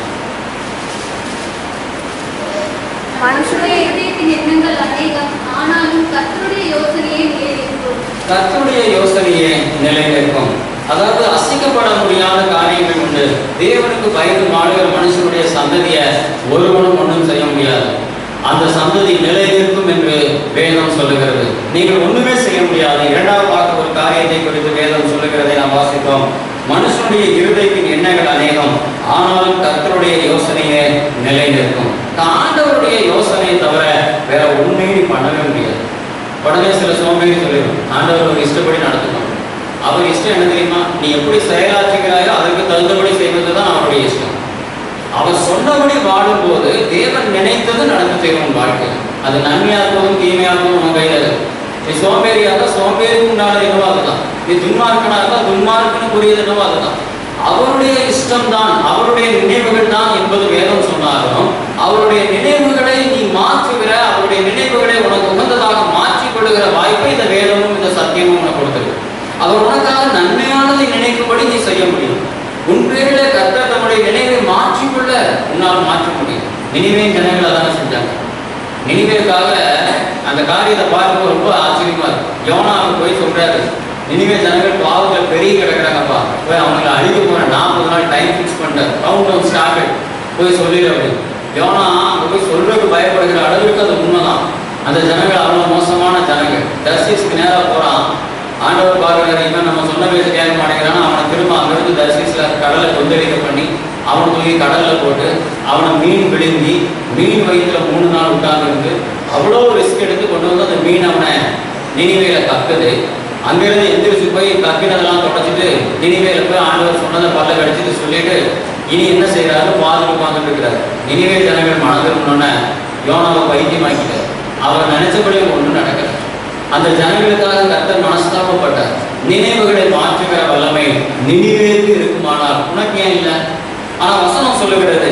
[SPEAKER 3] மனுஷனுடைய இதயத்தின் எண்ணங்கள் அநேகம், ஆனாலும் கர்த்தருடைய யோசனையே நிலைநிற்கும்.
[SPEAKER 1] கர்த்தருடைய யோசனையே நிலைநிற்கும். அதாவது அசைக்கப்பட முடியாத காரியங்கள் உண்டு. தேவனுக்கு பயந்து வாழுகிற மனுஷனுடைய சந்ததியை ஒருவனும் ஒன்றும் செய்ய முடியாது. அந்த சந்ததி நிலை நிற்கும் என்று வேதம் சொல்லுகிறது. நீங்கள் ஒண்ணுமே செய்ய முடியாது. இரண்டாவது பார்க்க ஒரு காரியத்தை குறித்து வேதம் சொல்லுகிறதை நாம் வாசித்தோம். மனுஷனுடைய இருதயத்தின் எண்ணங்கள் அநேகம், ஆனாலும் கர்த்தருடைய யோசனையே நிலை நிற்கும். ஆண்டவருடைய யோசனையை தவிர வேற உண்மையை பண்ணவே முடியாது. உடனே சில சோம்பேறி சொல்லிடும், ஆண்டவர் ஒரு இஷ்டப்படி நடத்தணும். அவர் இஷ்டம் என்ன தெரியுமா? நீ எப்படி செயலாற்றுகிறாயோ அதற்கு தகுந்தபடி செய்வதுதான் அவருடைய இஷ்டம். அவர் சொன்னபடி வாழும்போது தேவன் நினைத்தது நடந்து செய்வோம் வாழ்க்கை. அது நன்மையாகவும் தீமையாகவும் உன் கையில இருக்கு. நீ சோம்பேறியாக சோம்பேறிக்கு உண்டானது என்னவோ அதுதான். நீ துன்மார்க்கனாக துன்மார்க்கனுக்குரியது என்னவோ அதுதான். அவருடைய இஷ்டம் தான், அவருடைய நினைவுகள் தான் என்பது வேதம் சொன்னாலும் அவருடைய நினைவுகளை நீ மாற்றுகிற, அவருடைய நினைவுகளை உனக்கு உகந்ததாக மாற்றிக் கொள்ளுகிற வாய்ப்பை இந்த வேதமும் இந்த சத்தியமும் உனக்கு கொடுத்திருக்கு. அவர் உனக்காக நன்மையானதை நினைக்கும்படி நீ செய்ய முடியும். உன் பேரில் கர்த்தர் தம்முடைய நினைவை மாற்றிக்கொள்ள உன்னால் மாற்ற முடியும். நினைவே ஜனங்கள் அதான செஞ்சாங்க. நினைவேக்காக அந்த காரியத்தை பார்க்க ரொம்ப ஆச்சரியமா இருக்கு. யோனாவுக்கு போய் சொல்றாரு, நினைவே ஜனங்கள் பாவங்கள் பெரிய கிடக்குறாங்கப்பா, போய் அவங்களை அழிக்க போறேன், 40 நாள் டைம் ஃபிக்ஸ் பண்ணிட்டார், கவுண்ட் டவுன் ஸ்டார்ட், போய் சொல்லிடு அப்படின்னு. யோனா அங்கே போய் சொல்றதுக்கு பயப்படுகிற அளவுக்கு அது உண்மைதான். அந்த ஜனங்கள் அவ்வளோ மோசமான ஜனங்கள். தர்சீஸ்க்கு நேராக போறான். ஆண்டவர் பார்க்கிறாரு, இவன் நம்ம சொன்ன பேச கேட்க மாட்டேங்கிறான்னா அவனை திரும்ப அங்கிருந்து தர்சீஸ்ல கடலை கொந்தளிக்க பண்ணி அவனை தூக்கி கடல்ல போட்டு அவனை மீன் விழுங்கி மீன் வயிற்றுல 3 நாள் உட்கார்ந்து இருந்து அவ்வளோ ரிஸ்க் எடுத்து கொண்டு வந்து அந்த மீன் அவனை நினைவேல கக்குது. அங்கிருந்து எந்திரிச்சு போய் கக்கினதெல்லாம் தொடச்சிட்டு நினைவேல போய் ஆண்டவர் சொன்னதை பல்ல கடிச்சிட்டு சொல்லிட்டு இனி என்ன செய்யறாரு? பாதுகாப்பு உட்கார்ந்துட்டு இருக்கிறாரு. நினைவே ஜனங்கள் மனதில் யோனாவை பைத்தியமாக்கிட்டார். அவர் நினைச்சபடி ஒன்றும் நடக்கல. அந்த ஜனங்களுக்காக கர்த்தர் மனஸ்தாபப்பட்டார். நினைவுகளை மாற்றுகிற வல்லமை நினைவேக்கு இருக்குமானால் உனக்கு ஏன் இல்லை? ஆனா வசனம் சொல்லுகிறது,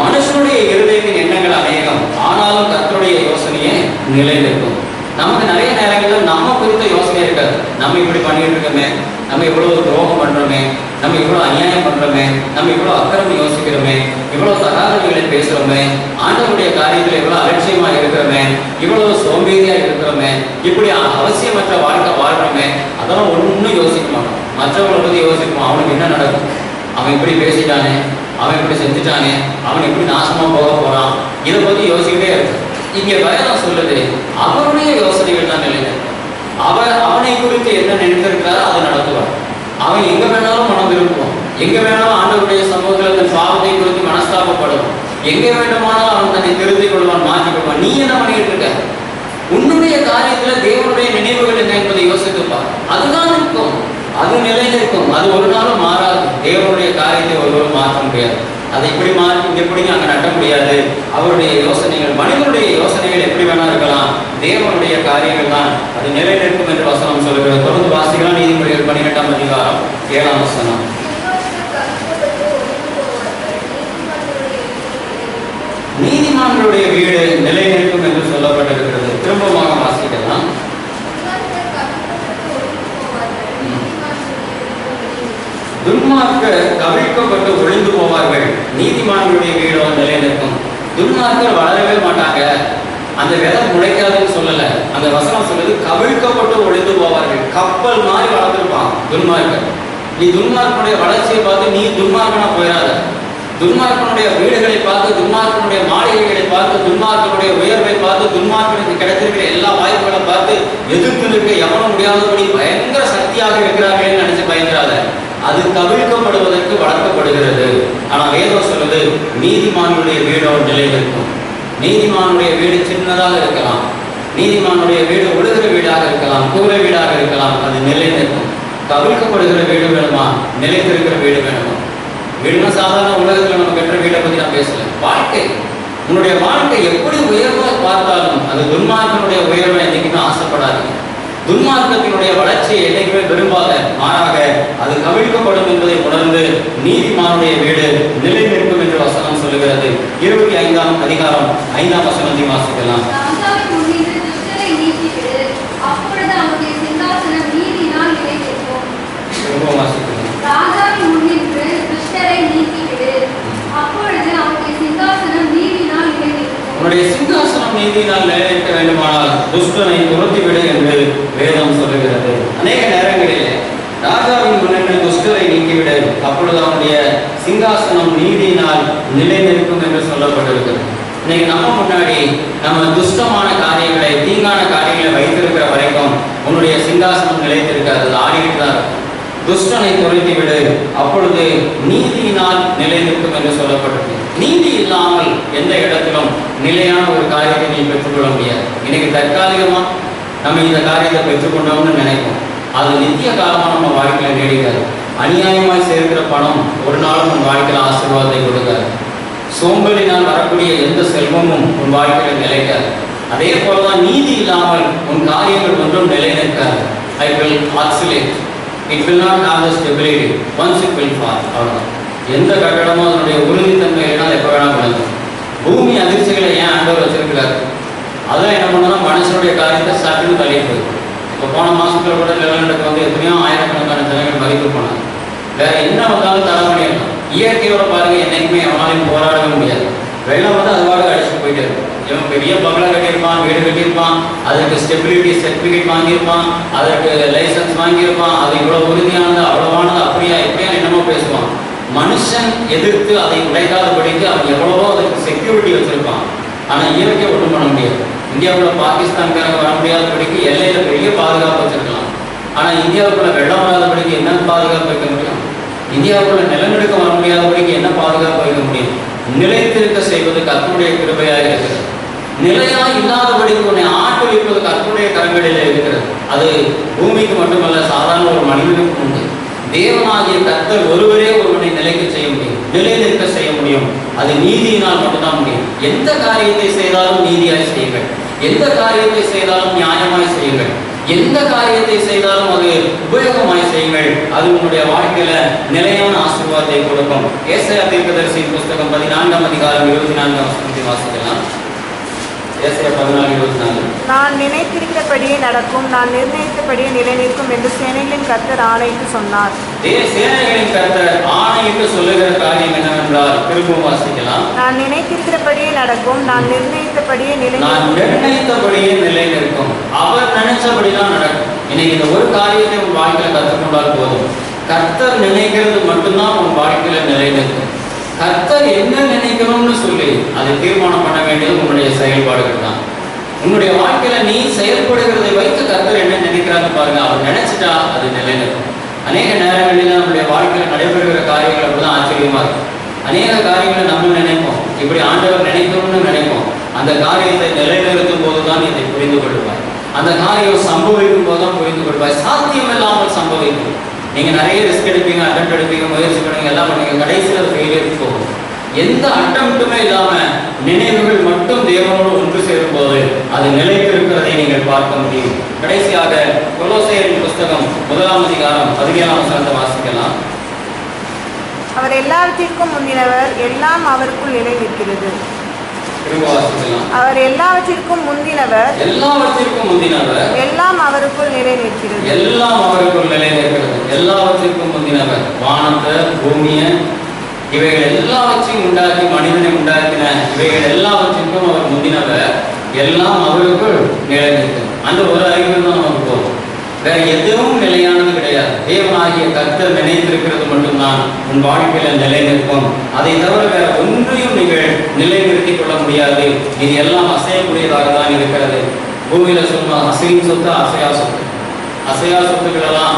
[SPEAKER 1] மனுஷனுடைய இருதயத்தின் எண்ணங்கள் அநேகம், ஆனாலும் கர்த்தருடைய யோசனையே நிலை நிற்கும். நமக்கு நிறைய நேரங்களில் நம்ம குறித்த யோசனை இருக்காது. நம்ம இப்படி பண்ணிட்டு இருக்கோமே, நம்ம இவ்வளவு துரோகம் பண்றோமே, நம்ம இவ்வளவு அநியாயம் பண்றோமே, நம்ம இவ்வளவு அக்கிரமம் யோசிக்கிறோமே, இவ்வளவு தகாதவைகளை பேசுறோமே, ஆண்டவருடைய காரியத்தில் இவ்வளவு அலட்சியமா இருக்கிறோமே, இவ்வளவு சோம்பேறியா இருக்கிறோமே, இப்படி அவசியமற்ற வாழ்க்கை வாழ்றோமே, அதெல்லாம் ஒன்றும் யோசிக்க மாட்டோம். மற்றவங்களை பத்தி யோசிப்போம். அவனுக்கு என்ன நடக்கும், அவன் இப்படி பேசிட்டானே, அவன் இப்படி செஞ்சுட்டானே, அவன் இப்படி நாசமா போக போறான், இதை பத்தி யோசிக்கிட்டே இருக்கு. இங்கே வேதம் சொல்லுது, அவருடைய யோசனைகள் தான் நிலைநிற்கும். அவனை குறித்து என்ன நினைத்திருக்கிறாரோ அதை நடத்துவார். அவன் எங்க வேணாலும் மனம் விரும்புவான், எங்க வேணாலும் ஆண்டவருடைய சமூகத்தில் தன் பாவத்தை குறித்து மனஸ்தாபப்படுவான், எங்க வேண்டுமானாலும் அவன் தன்னை திருத்திக் கொள்வான், மாற்றிக் கொள்வான். நீ என்ன பண்ணிட்டு இருக்க? உன்னுடைய காரியத்துல தேவனுடைய நினைவுகள் என்ன என்பதை யோசித்துப்பார். அதுதான் இருக்கும், அது நிலைநிற்கும், அது ஒரு நாளும் மாறாது. தேவனுடைய காரியத்தை ஒருவரும் மாற்ற முடியாது. அதை இப்படி மாற்றி இங்க எப்படி அங்க நட்ட முடியாது. அவருடைய யோசனைகள், மனிதனுடைய யோசனைகள் எப்படி வேணா இருக்கலாம், தேவனுடைய காரியங்கள் தான் அது நிலைநிற்கும் என்று வசனம் சொல்லுகிறது. தொடர்ந்து வாசிக்கலாம். நீதிமொழிகள் 12ஆம் அதிகாரம் 7ஆம் வசனம். நீதிமான்களுடைய வீடு நிலைநிற்கும் என்று சொல்லப்பட்டிருக்கிறது. திரும்பமாக வாசிக்கலாம். துன்மார்க்கர் கவிழ்க்கப்பட்டு ஒழிந்து போவார்கள், நீதிமான்களுடைய வீடோ நிலைநிற்கும். துன்மார்க்கர் வளரவே மாட்டாங்க, அந்த விதை முளைக்காதுன்னு சொல்லல. அந்த வசனம் சொல்லுது கவிழ்க்கப்பட்டு ஒழிந்து போவார்கள். கப்பல் மாதிரி வளர்ந்துருப்பான் துன்மார்க்கர். நீ துன்மார்க்கனுடைய வளர்ச்சியை பார்த்து நீ துன்மார்க்கனா போயிடாத. துன்மார்க்கனுடைய வீடுகளை பார்த்து, துன்மார்க்கனுடைய மாளிகைகளை பார்த்து, துன்மார்க்கனுடைய உயர்வை பார்த்து, துன்மார்க்கனுக்கு கிடைத்திருக்கிற எல்லா வாய்ப்புகளை பார்த்து எதிர்த்து நிற்க எவனும் முடியாதபடி பயங்கர சக்தியாக இருக்கிறார்கள் நினைச்சு பயந்துடாத. அது கவிழ்க்கப்படுவதற்கு வளர்க்கப்படுகிறது. ஆனா வேதம் சொல்லுது நீதிமானுடைய வீடோ நிலைநிற்கும். நீதிமானுடைய வீடு சின்னதாக இருக்கலாம், நீதிமானுடைய வீடு ஒழுகிற வீடாக இருக்கலாம், கூரை வீடாக இருக்கலாம், அது நிலைநிற்கும். கவிழ்க்கப்படுகிற வீடு வேணுமா, நிலைத்திருக்கிற வீடு வேணுமா? வீடுனா சாதாரண உலகத்தில் நம்ம பெற்ற வீட்டை பத்தி நான் பேசல. வாழ்க்கை, உன்னுடைய வாழ்க்கை எப்படி உயர்வாக பார்த்தாலும் அது துன்மார்க்கனுடைய உயர்வை என்னைக்குமே ஆசைப்படாதீங்க. துன்மார்க்கத்தினுடைய வளர்ச்சியை என்னைக்குமே விரும்பாத, மாறாக அது கவிழ்க்கப்படும் என்பதை உணர்ந்து நீதிமானுடைய வீடு நிலை நிற்கும் என்று வசனம் சொல்லுகிறது. 25ஆம் அதிகாரம் 5ஆம் வசனத்தை வாசிக்கலாம். உன்னுடைய சிங்காசனம் நீதியினால் நிலைநிற்க வேண்டுமானால் துஷ்டனை துரத்திவிடு என்று வேதம் சொல்லுகிறது. அநேக நேரங்களிலே ராஜாவின் முன்னின்று துஷ்டரை நீக்கிவிடு, அப்பொழுது அவனுடைய சிங்காசனம் நீதியினால் நிலைநிற்கும் என்று சொல்லப்பட்டிருக்கிறது. இன்னைக்கு நம்ம முன்னாடி நம்ம துஷ்டமான காரியங்களை, தீங்கான காரியங்களை வைத்திருக்கிற வரைக்கும் உன்னுடைய சிங்காசனம் நிலைத்திருக்காது, அது ஆடிக்கிட்டு தான் இருக்கும். துஷ்டனை துரைத்து விடு, அப்பொழுது நீதியினால் நிலை நிற்கும் என்று சொல்லப்பட்டிருக்கு. நீதி இல்லாமல் எந்த இடத்திலும் நிலையான ஒரு காரியத்தை நீ பெற்றுக்கொள்ள முடியாது. இன்னைக்கு தற்காலிகமா நம்ம இந்த காரியத்தை பெற்றுக்கொண்டோம்னு நினைப்போம், அது நித்திய காலமாக நம்ம வாழ்க்கையில நீடிக்காது. அநியாயமாய் சேர்க்கிற பணம் ஒரு நாளும் உன் வாழ்க்கையில ஆசீர்வாதத்தை கொடுக்காது. சோம்பலினால் வரக்கூடிய எந்த செல்வமும் உன் வாழ்க்கையில நிலைக்காது. அதே போலதான் நீதி இல்லாமல் உன் காரியங்கள் ஒன்றும் நிலை நிற்காது. I will oscillate. It will not have the stability. Once it will fall. அவ்வளவுதான். எந்த கட்டடமும் அதனுடைய உறுதித்தன்மை இல்லைனா எப்ப வேணா விழுந்துடும். பூமி அதிர்ச்சிகளை ஏன் ஆண்டவர் வச்சிருக்கிறார்? அதான் என்ன பண்ணணும், மனுஷனுடைய காரியத்தை சட்டுன்னு தள்ளி போயிடும். இப்போ போன மாசத்துல கூட நிலநடுக்கம் வந்து எத்தனையோ ஆயிரக்கணக்கான ஜனங்கள் மதிப்பு போனாங்க. வேற என்ன வந்தாலும் தர முடியலாம். இயற்கையோட பாருங்க, என்னைக்குமே எவனாலையும் போராடவே முடியாது. வெள்ளம் வந்து அதுவாக அடிச்சுட்டு போயிட்டே இருக்கும். இவன் பெரிய பங்களா கட்டியிருப்பான், வீடு கட்டியிருப்பான், அதற்கு ஸ்டெபிலிட்டி சர்டிஃபிகேட் வாங்கியிருப்பான், அதற்கு லைசன்ஸ் வாங்கியிருப்பான், அது இவ்வளோ உறுதியானது அவ்வளவானது அப்படியா இப்படியா என்னமோ பேசுவான். மனுஷன் எதிர்த்து அதை உடைக்காதபடிக்கு அவன் எவ்வளவோ அதுக்கு செக்யூரிட்டி வச்சிருப்பான். ஆனால் இயற்கை ஒன்றும் பண்ண முடியாது. இந்தியாவுக்குள்ள பாகிஸ்தான்காரங்க வர முடியாதபடிக்கு எல்லையில பெரிய பாதுகாப்பு வச்சிருக்கலாம். ஆனால் இந்தியாவுக்குள்ள வெள்ளம் வராதபடிக்கு என்ன பாதுகாப்பு வைக்க முடியும்? இந்தியாவுக்குள்ள நிலநடுக்கம் வர முடியாதபடிக்கு என்ன பாதுகாப்பு வைக்க முடியும்? நிலைத்திருக்க செய்வது கர்த்தருடைய கிருபையாக இருக்கிறது. நிலையா இல்லாதபடிக்கு உன்னை ஆட்டுவிப்பது கர்த்தருடைய கரங்களில் இருக்கிறது. அது பூமிக்கு மட்டுமல்ல, சாதாரண ஒரு மனிதனுக்கும் உண்டு. தேவனாகிய கர்த்தர் ஒருவரே ஒருவனை நிலைக்கு செய்ய முடியும், நிலை நிற்க செய்ய முடியும். அது நீதியினால் மட்டும்தான் முடியும். எந்த காரியத்தை செய்தாலும் நீதியாய் செய்யுங்கள், எந்த காரியத்தை செய்தாலும் நியாயமாய் செய்யுங்கள், எந்த காரியத்தை செய்தாலும் அது உபயோகமாய் செய்யுங்கள். அது உன்னுடைய வாழ்க்கையில நிலையான ஆசீர்வாதத்தை கொடுக்கும். ஏசாயா தீர்க்கதரிசியின் புஸ்தகம் 14ஆம் அதிகாரம் 24ஆம் வசனத்தை வாசிக்கலாம். ஏசாயா 14:24.
[SPEAKER 2] நான் நினைத்திருக்கிறபடியே நடக்கும், நான் நிர்ணயித்தபடியே நிலை நிற்கும் என்று சேனைகளின் கர்த்தர் ஆணையிட்டு சொன்னார்.
[SPEAKER 1] சேனைகளின் கர்த்தர் ஆணையிட்டு சொல்லுகிற காரியம் என்னவென்றால், திரும்பவும் வாசிக்கலாம்.
[SPEAKER 2] நான் நினைத்திருக்கிறபடியே நடக்கும், நான் நிர்ணயித்தபடியே நிலை
[SPEAKER 1] நிற்கும். அவர் நினைச்சபடிதான் நடக்கும். இன்னைக்கு இந்த ஒரு காரியத்தை உன் வாழ்க்கையில கற்றுக்கொண்டால் போதும். கர்த்தர் நினைக்கிறது மட்டும்தான் உன் வாழ்க்கையில நிலை நிற்கும். கர்த்தர் என்ன நினைக்கணும்னு சொல்லி அதை தீர்மானம் பண்ண வேண்டியது உன்னுடைய செயல்பாடுகள் தான். உன்னுடைய வாழ்க்கையில நீ செயல்படுகிறதை வைத்து கர்த்தர் என்ன நினைக்கிறான்னு பாருங்க. அவர் நினைச்சிட்டா அது நிலை நிற்கும். அநேக நேரங்களில் நம்முடைய வாழ்க்கையில நடைபெறுகிற காரியங்கள் அப்படிதான் ஆச்சரியமா இருக்கும். அநேக காரியங்களை நம்ம நினைப்போம், இப்படி ஆண்டவர் நினைக்கணும்னு நினைப்போம். அந்த காரியத்தை நிலைநிறுத்தும் போதுதான் இதை புரிந்து கொள்வாய். அந்த காரியம் சம்பவிக்கும் போதுதான் புரிந்து கொள்வாய். சாத்தியம் இல்லாமல் சம்பவிக்கும். நீங்க நிறைய ரிஸ்க் எடுப்பீங்க, அட்டம் எடுப்பீங்க, முயற்சி பண்ணுவீங்க, எல்லாம் பண்ணுவீங்க, கடைசியில் அது ஃபெயிலியருக்கு போகும். எந்த அட்டம்ட்டுமே இல்லாம நினைவுகள் மட்டும் தேவனோடு ஒன்று சேரும் போது அது நிலைத்திருக்கிறதை நீங்கள் பார்க்க முடியும். கடைசியாக கொலோசையரின் புஸ்தகம் 1ஆம் அதிகாரம் 17ஆம் வசனத்தை வாசிக்கலாம்.
[SPEAKER 2] அவர் எல்லாவற்றிற்கும் முந்தினவர், எல்லாம் அவருக்குள் நிலை நிற்கிறது.
[SPEAKER 1] அவர்
[SPEAKER 2] எல்லாவற்றிற்கும் முந்தினவர்,
[SPEAKER 1] எல்லாம் அவருக்குள் நிலை நிற்கிறது. எல்லாம் அவருக்குள் நிலை நிற்கிறது. எல்லாவற்றிற்கும் முந்தினவர், வானத்தை பூமியை இவைகள் எல்லாவற்றையும் உண்டாக்கி மனிதனை உண்டாக்கின இவைகள் எல்லாவற்றிற்கும் அவர் முந்தினவர், எல்லாம் அவருக்குள் நிலை நிற்கிறது. அந்த ஒரு அறிவு தான் நமக்கு போகும். வேற எதுவும் நிலையானது கிடையாது. தேவனாகிய கர்த்தர் நினைத்திருக்கிறது மட்டும்தான் உன் வாழ்க்கையில நிலை நிற்கும். அதை தவிர வேற ஒன்றையும் நீங்கள் நிலைநிறுத்திக் கொள்ள முடியாது. இது எல்லாம் அசையக்கூடியதாக தான் இருக்கிறது. பூமியில சொல்லுவாங்க, அசையும் சொத்து அசையா சொத்து. அசையா சொத்துக்கள் எல்லாம்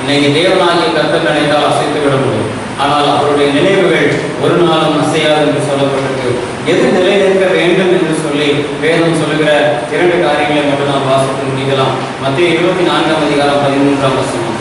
[SPEAKER 1] இன்னைக்கு தேவனாகிய கர்த்தர் நினைத்தால் அசைத்து விட முடியும். ஆனால் அவருடைய நினைவுகள் ஒரு நாளும் அசையாது என்று சொல்லப்பட்டிருக்கு. எது நிலை நிற்க வேண்டும் என்று சொல்லி வேதம் சொல்லுகிற 2 காரியங்களை மட்டும் நாம் வாசித்து முடிக்கலாம். மத்திய 24ஆம் அதிகாரம் 13ஆம் வசனம்.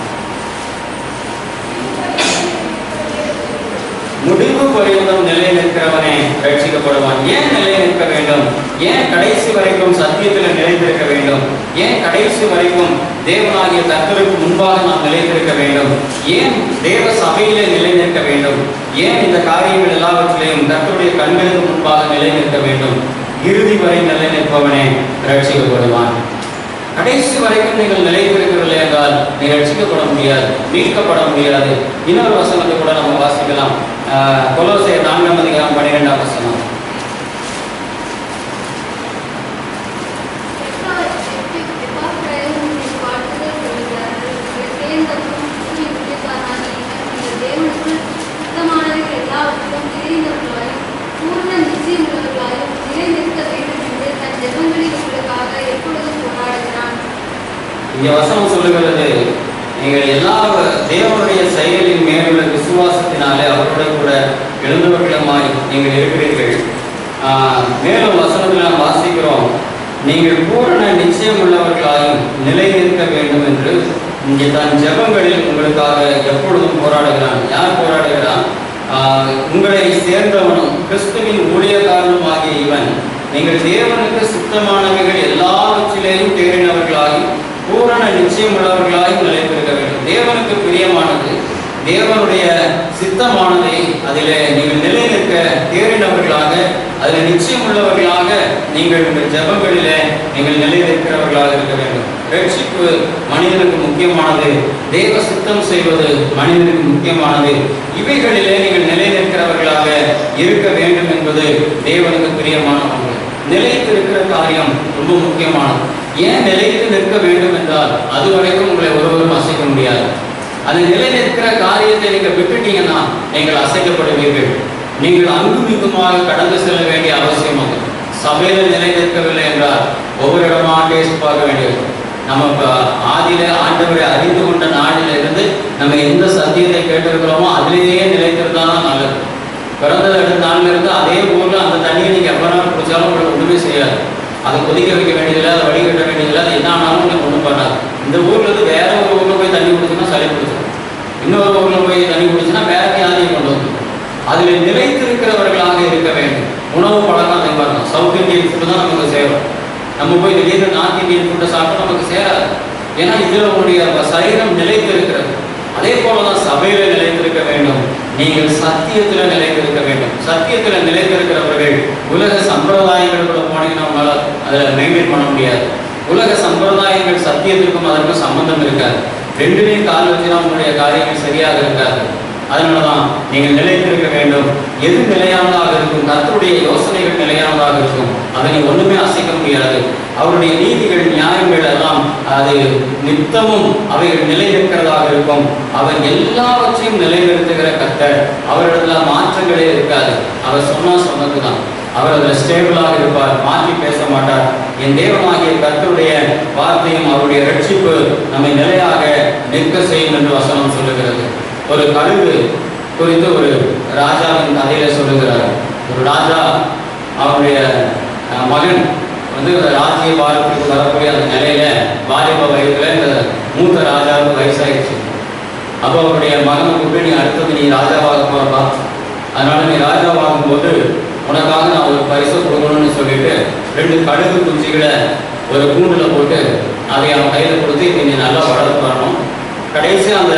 [SPEAKER 1] முடிவு பரியந்தம் நிலை நிற்கிறவனே ரட்சிக்கப்படுவான். ஏன் நிலை நிற்க வேண்டும்? ஏன் கடைசி வரைக்கும் சத்தியத்தில் நிலைத்திருக்க வேண்டும்? ஏன் கடைசி வரைக்கும் தேவனாகிய கர்த்தருக்கு முன்பாக நாம் நிலைத்திருக்க வேண்டும்? ஏன் தேவ சபையிலே நிலை நிற்க வேண்டும்? ஏன் இந்த காரியங்கள் எல்லாவற்றிலையும் கர்த்தருடைய கண்களுக்கு முன்பாக நிலை நிற்க வேண்டும்? இறுதி வரை நிலை நிற்பவனே ரட்சிக்கப்படுவான். கடைசி வரைக்கும் நீங்கள் நிலைத்திருக்கவில்லை என்றால் நீ ரட்சிக்கப்பட முடியாது, மீட்கப்பட முடியாது. இன்னொரு வசனத்தை கூட நம்ம வாசிக்கலாம். கொலோசையர் 4ஆம் அதிகாரம் 12ஆம் வசனம்.
[SPEAKER 3] எல்லாவற்றிலும் தெரிந்தவர்களாயும் பூர்ண நிச்சயம் உள்ளவர்களாயும் நிலை
[SPEAKER 1] இங்க வசனம் சொல்லுகிறது, நீங்கள் எல்லா தேவனுடைய செயலின் மேலுள்ள விசுவாசத்தினாலே அவரோட கூட எழுந்தவர்களுமாய் நீங்கள் இருக்கிறீர்கள். மேலும் வசனத்தில் நாம் வாசிக்கிறோம், நீங்கள் பூரண நிச்சயம் உள்ளவர்களாயும் நிலை நிற்க வேண்டும் என்று இங்கே தன் ஜெபங்களில் உங்களுக்காக எப்பொழுதும் போராடுகிறான். யார் போராடுகிறான்? உங்களை சேர்ந்தவனும் கிறிஸ்துவின் ஊழியக்காரனும் ஆகிய இவன் நீங்கள் தேவனுக்கு சுத்தமானவைகள் எல்லாவற்றிலேயும் தேறினவர்களாயும் பூரண நிச்சயம் உள்ளவர்களாயும் நிலைத்திருக்க வேண்டும். தேவனுக்கு பிரியமானது, தேவனுடைய சித்தமானதை அதில் நீங்கள் நிலை நிற்க தேறினவர்களாக, அதில் நிச்சயம் உள்ளவர்களாக நீங்கள் உங்கள் ஜெபங்களிலே நீங்கள் நிலை நிற்கிறவர்களாக இருக்க வேண்டும். ரட்சிப்பு மனிதனுக்கு முக்கியமானது, தேவ சித்தம் செய்வது மனிதனுக்கு முக்கியமானது. இவைகளிலே நீங்கள் நிலை நிற்கிறவர்களாக இருக்க வேண்டும் என்பது தேவனுக்கு பிரியமான ஒன்று. நிலைத்திருக்கிற காரியம் ரொம்ப முக்கியமானது. ஏன் நிலைத்து நிற்க வேண்டும் என்றால், அதுவரைக்கும் உங்களை ஒருவரும் அசைக்க முடியாது. அந்த நிலை நிற்கிற காரியத்தை நீங்கள் விட்டுட்டீங்கன்னா நீங்கள் அசைக்கப்படுவீர்கள். நீங்கள் அங்குமிங்குமாக கடந்து செல்ல வேண்டிய அவசியம் அது. சபையில நிலை நிற்கவில்லை என்றால் ஒவ்வொரு இடமா டேஸ்ட் பார்க்க வேண்டியது. நம்ம ஆதியில ஆண்டவரை அறிந்து கொண்ட நாளில இருந்து நம்ம எந்த சத்தியத்தை கேட்டிருக்கிறோமோ அதிலேயே நிலைத்திருந்தாதான் நல்லது. பிறந்தது அடுத்த நாளில இருந்து அதே ஊர்ல அந்த தண்ணியை நீங்க எவ்வளவு குடிச்சாலும் உங்களுக்கு ஒண்ணுமே செய்யாது. அதை கொதிக்க வைக்க வேண்டியதில்லை, அதை வடிகட்ட வேண்டியதில்லை, அது என்ன ஆனாலும் உங்களுக்கு ஒன்றும் பண்ணாது. இந்த ஊர்ல இருந்து வேற ஒரு ஊர்ல போய் தண்ணி குடிச்சுன்னா சளி பிடிச்சிடும். இன்னொரு ஊர்ல போய் தண்ணி குடிச்சுன்னா வேற வியாதியை கொண்டு வந்துடும். அதில் நிலைத்திருக்கிறவர்களாக இருக்க வேண்டும். உணவு பழக்கம் அதே மாதிரி தான். சவுத் இந்தியன் ஃபுட்டு தான் நமக்கு சேரும். நம்ம போய் திடீர்னு நார்த் இந்தியன் ஃபுட்டை சாப்பிட்டா நமக்கு சேராது. ஏன்னா இதுல உங்களுடைய சரீரம் நிலைத்திருக்கிறது. அதே போலதான் சபையில நிலைத்திருக்க வேண்டும். நீங்கள் சத்தியத்துல நிலைத்திருக்க வேண்டும். சத்தியத்துல நிலைத்திருக்கிறவர்கள் உலக சம்பிரதாயங்களுக்குள்ள போனீங்கன்னா உங்களால அதை மெயின்டைன் பண்ண முடியாது. உலக சம்பிரதாயங்கள் சத்தியத்திற்கும் அதற்கும் சம்பந்தம் இருக்காது. ரெண்டுலேயும் கால் வச்சுனா உங்களுடைய காரியங்கள் சரியாக இருக்காது. அதனாலதான் நீங்கள் நிலைத்திருக்க வேண்டும். எது நிலையானதாக இருக்கும்? கர்த்தருடைய யோசனைகள் நிலையானதாக இருக்கும். அதை நீ ஒண்ணுமே அசைக்க முடியாது. அவருடைய நீதிகள் நியாயங்கள் எல்லாம் அது நித்தமும் அவைகள் நிலைநிற்கிறதாக இருக்கும். அவர் எல்லாவற்றையும் நிலைநிறுத்துகிற கர்த்தர். அவரிடத்துல மாற்றங்களே இருக்காது. அவர் சொன்னதுதான். அவர் அதில் ஸ்டேபிளாக இருப்பார், மாற்றி பேச மாட்டார். என் தேவனாகிய கர்த்தருடைய வார்த்தையும் அவருடைய ரட்சிப்பு நம்மை நிலையாக நிற்க செய்யும் என்று வசனம் சொல்லுகிறது. ஒரு கழுகு குறித்து ஒரு ராஜாவின் கதையில சொல்லுகிறார். ஒரு ராஜா அவருடைய மகன் ராஜ்ய பாரத்துக்கு வரக்கூடிய அந்த நிலையில வாலிப வயதுல இந்த மூத்த ராஜாவுக்கு வயசாயிடுச்சு. அப்போ அவருடைய மகனை கூப்பிட்டு, நீ அடுத்தது நீ ராஜாவாக போறப்பா, அதனால நீ ராஜாவாகும் போது உனக்காக நான் ஒரு பரிசு கொடுக்கணும்னு சொல்லிட்டு 2 கழுகு குஞ்சுகளை ஒரு கூண்டுல போட்டு அதை அவன் கையில கொடுத்து இதை நீ நல்லா வளர்த்து வரணும். கடைசி அந்த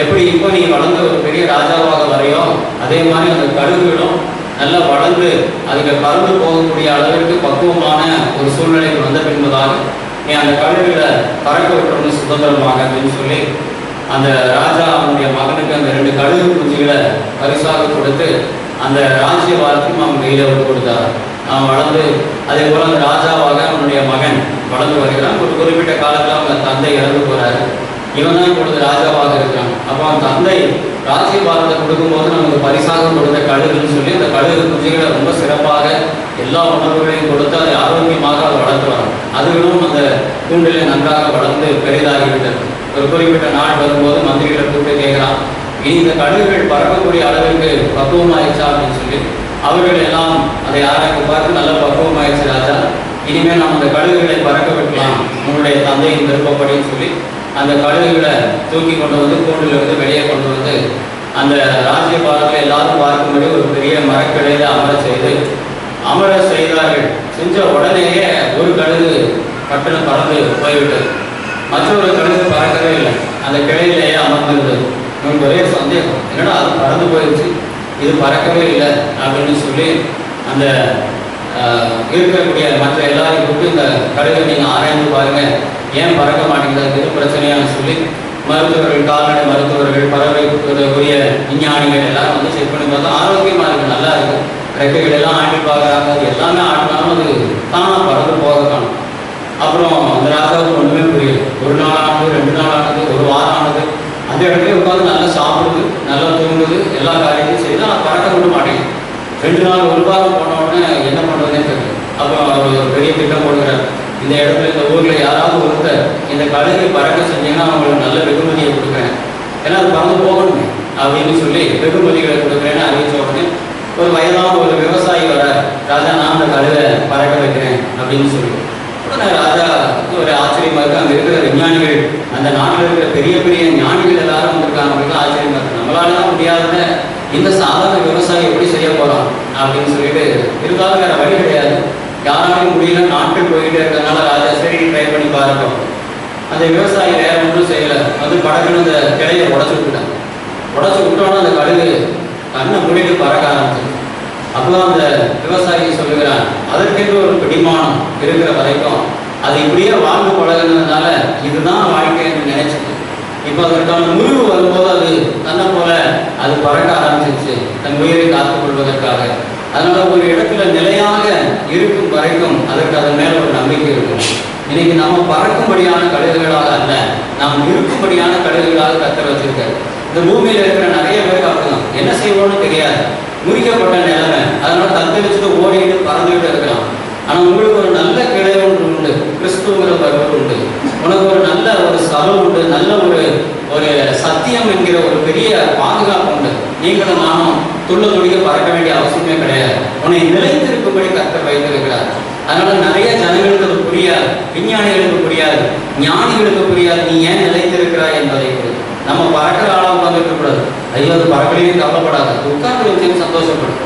[SPEAKER 1] எப்படி இப்போ நீ வளர்ந்து ஒரு பெரிய ராஜாவாக வரையோ அதே மாதிரி அந்த கழுகுகளும் நல்லா வளர்ந்து அதுக்கு பறந்து போகக்கூடிய அளவிற்கு பக்குவமான ஒரு சூழ்நிலைக்கு வந்த பின்பதாக நீ அந்த கழுகுகளை பறக்க விட்டுறணும் சுதந்திரமாக அப்படின்னு சொல்லி அந்த ராஜா அவனுடைய மகனுக்கு அந்த 2 கழுகு குஞ்சுகளை பரிசாக கொடுத்து அந்த ராஜ்ய வார்த்தையும் அவன் கையில விட்டு கொடுத்தார். அவன் வளர்ந்து அதே போல அந்த ராஜாவாக அவனுடைய மகன் வளர்ந்து வருகிறான். ஒரு குறிப்பிட்ட காலத்தில் அவங்க தந்தை இறந்து போறாரு. இவன் தான் இப்பொழுது ராஜாவாக இருக்கிறான். அப்போ அவன் தந்தை ராஜ்ய பாரத்தை கொடுக்கும்போது நமக்கு பரிசாக கொடுத்த கழுகுன்னு சொல்லி அந்த கழுகு குஞ்சுகளை ரொம்ப சிறப்பாக எல்லா உணவுகளையும் கொடுத்து அதை ஆரோக்கியமாக அதை வளர்த்து வரான். அதுகளும் அந்த கூண்டிலே நன்றாக வளர்ந்து பெரிதாகிவிட்டது. ஒரு குறிப்பிட்ட நாள் வரும்போது மந்திரிகளை கூப்பிட்டு கேட்கிறான், இனி இந்த கழுகுகள் பறக்கக்கூடிய அளவிற்கு பக்குவமாயிடுச்சா அப்படின்னு சொல்லி அவர்கள் எல்லாம் அதை ஆராய்ச்சி பார்த்து நல்ல பக்குவமாயிடுச்சு ராஜா, இனிமேல் நாம் அந்த கழுகுகளை பறக்க விடலாம் உங்களுடைய தந்தையின் விருப்பப்படின்னு சொல்லி அந்த கழுகுகளை தூக்கி கொண்டு வந்து கூண்டிலிருந்து வெளியே கொண்டு வந்து அந்த ராஜ்ய பாரத்தில் எல்லாரும் பார்க்கும்படி ஒரு பெரிய மரக்கிளையில அமர செய்தார்கள். செஞ்ச உடனேயே ஒரு கழுகு கட்டணம் பறந்து போய்விட்டது. மற்றொரு கழுகு பறக்கவே இல்லை, அந்த கிளையிலேயே அமர்ந்திருந்தது. இவங்களுக்கு ஒரே சந்தேகம், என்னடா அது பறந்து போயிடுச்சு, இது பறக்கவே இல்லை அப்படின்னு சொல்லி அந்த இருக்கக்கூடிய மற்ற எல்லாரையும் கூப்பிட்டு இந்த கழுகை நீங்கள் ஆராய்ந்து பாருங்க, ஏன் பறக்க மாட்டேங்குது, எது பிரச்சனையான்னு சொல்லி மருத்துவர்கள், கால்நடை மருத்துவர்கள், பறவை உரிய விஞ்ஞானிகள் எல்லாரும் வந்து செக் பண்ணி பார்த்தா ஆரோக்கியமாக இருக்குது, நல்லா இருக்குது. ரெக்கைகள் எல்லாம் ஆட்டி பார்க்குறாங்க, அது எல்லாமே ஆட்டினாலும் அது தானாக பறந்து போக காணும். அப்புறம் அந்த ராஜாவுக்கு ஒன்றுமே புரியல. 1 நாள் ஆனது, 2 நாள் ஆனது, 1 வாரம் ஆனது. அந்த இடத்துல உட்காந்து நல்லா சாப்பிடுது, நல்லா தூங்குது, எல்லா காரியத்தையும் செய்து ஆனால் பறக்க விட மாட்டேங்குது. 2 நாள் 1 வாரம் போன உடனே என்ன பண்ணுறதுன்னு தெரியல. அப்புறம் அவர் ஒரு பெரிய திட்டம் போடுகிறார். இந்த இடத்துல இந்த ஊர்ல யாராவது ஒருத்தர் இந்த கழுகை பறக்க செஞ்சீங்கன்னா அவங்களுக்கு நல்ல வெகுமதியை கொடுக்குறேன், ஏன்னா அது பறந்து போகணுமே அப்படின்னு சொல்லி வெகுமதிகளை கொடுக்குறேன்னு அறிவிச்ச உடனே ஒரு வயதான ஒரு விவசாயி வர, ராஜா நான் அந்த கழுகை பறக்க வைக்கிறேன் அப்படின்னு சொல்லி உடனே ராஜா ஒரு ஆச்சரியமா இருக்கு. அங்க இருக்கிற விஞ்ஞானிகள், அந்த நாட்டில் இருக்கிற பெரிய பெரிய ஞானிகள் எல்லாரும் வந்திருக்காங்க அப்படின்னு ஆச்சரியமா இருக்கு. நம்மளால தான் முடியாதுன்னு இந்த சாதாரண விவசாயி எப்படி செய்ய போறோம் அப்படின்னு சொல்லிட்டு, இருந்தாலும் வேற வழி கிடையாது, யாராலையும் முடியல, நாட்கள் போயிட்டே இருக்கிறதுனால ராஜா சரி ட்ரை பண்ணி பாருங்க. அந்த விவசாயி வேற ஒன்றும் செய்யல, வந்து படகுன்னு அந்த கிளையை உடச்சு விட்டுட்டாங்க. உடச்சு விட்டோன்னா அந்த கழுகு கண்ணை மூடிட்டு பறக்க ஆரம்பிச்சு. அப்போ அந்த விவசாயி சொல்லுகிறான், அதற்கென்று ஒரு பிடிமானம் இருக்கிற வரைக்கும் அது இப்படியே வாழ்ந்து பழகுனதுனால இதுதான் வாழ்க்கைன்னு நினைச்சது. இப்போ அதற்கான முறிவு வரும்போது அது தன்னை போல அது பறக்க ஆரம்பிச்சிருச்சு, தன் உயிரை காத்துக் கொள்வதற்காக. அதனால ஒரு இடத்துல நிலையாக இருக்கும் வரைக்கும் அதற்கு அதன் மேல ஒரு நம்பிக்கை இருக்கும். இன்னைக்கு நம்ம பறக்கும்படியான கழுகுகளாக அல்ல, நாம் இருக்கும்படியான கழுகுகளாக கர்த்தர் வச்சிருக்காரு. இந்த பூமியில இருக்கிற நிறைய பேருக்கு அப்படிதான், என்ன செய்வோம்னு தெரியாது, முறிக்கப்பட்ட நிலைமை, அதனால தத்தளிச்சுட்டு ஓடிட்டு பறந்துகிட்டு இருக்கலாம். ஆனா உங்களுக்கு ஒரு நல்ல கிளை ஒன்று உண்டு, கிறிஸ்துங்கிற பருவம் உண்டு, உனக்கு ஒரு நல்ல ஒரு சபை உண்டு, நல்ல ஒரு சத்தியம் என்கிற ஒரு பெரிய பாதுகாப்பு உண்டு. நீங்களும் நானும் துள்ள துடிக்க பறக்க வேண்டிய அவசியமே கிடையாது. உன்னை நிலைத்திருக்கும்படி கர்த்தர் வைத்திருக்கிறார். அதனால நிறைய ஜனங்களுக்கு அது புரியாது, விஞ்ஞானிகளுக்கு புரியாது, ஞானிகளுக்கு புரியாது, நீ ஏன் நிலைத்திருக்கிறாய் என்பதை குறித்து. நம்ம பறக்கிற ஆளாக உட்காந்துருக்க கூடாது, ஐயோ அது பறக்கலையே கவலைப்படாது, உட்கார்ந்து வச்சு சந்தோஷப்படும்.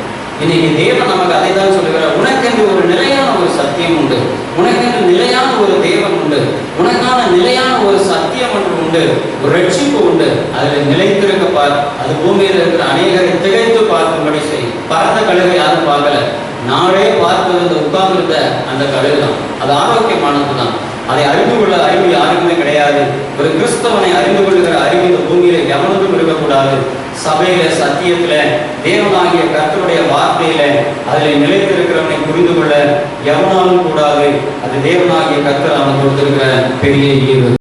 [SPEAKER 1] இன்னைக்கு தேவன் நமக்கு அதை தான் சொல்லுகிறார், உனக்கென்று ஒரு நிலையான ஒரு சத்தியம் உண்டு, உனக்கென்று நிலையான ஒரு தேவன் உண்டு, உனக்கான நிலையான ஒரு சத்தியம் ஒன்று உண்டு, ஒரு ரட்சிப்பு உண்டு, அதில் நிலைத்திருக்க பார். அது பூமியில் இருக்கிற அநேகரை திகைத்து பார்க்கும்படி செய். பறந்த கழுகை யாரும் பார்க்கல, நாளே பார்ப்பது இந்த உட்கார்ந்திருந்த அந்த கழுகு தான். அது ஆரோக்கியமானது தான். அதை அறிந்து கொள்ள அறிவு யாருக்குமே கிடையாது. ஒரு கிறிஸ்தவனை அறிந்து கொள்ளுகிற அறிவு இந்த பூமியில எவனுக்கும் இருக்கக்கூடாது. சபையில, சத்தியத்துல, தேவனாகிய கர்த்தருடைய வார்த்தையில அதில் நிலைத்திருக்கிறவனை புரிந்து கொள்ள எவனாலும் கூடாது. அது தேவனாகிய கர்த்தர் அவன் கொடுத்திருக்கிற பெரிய ஈவு.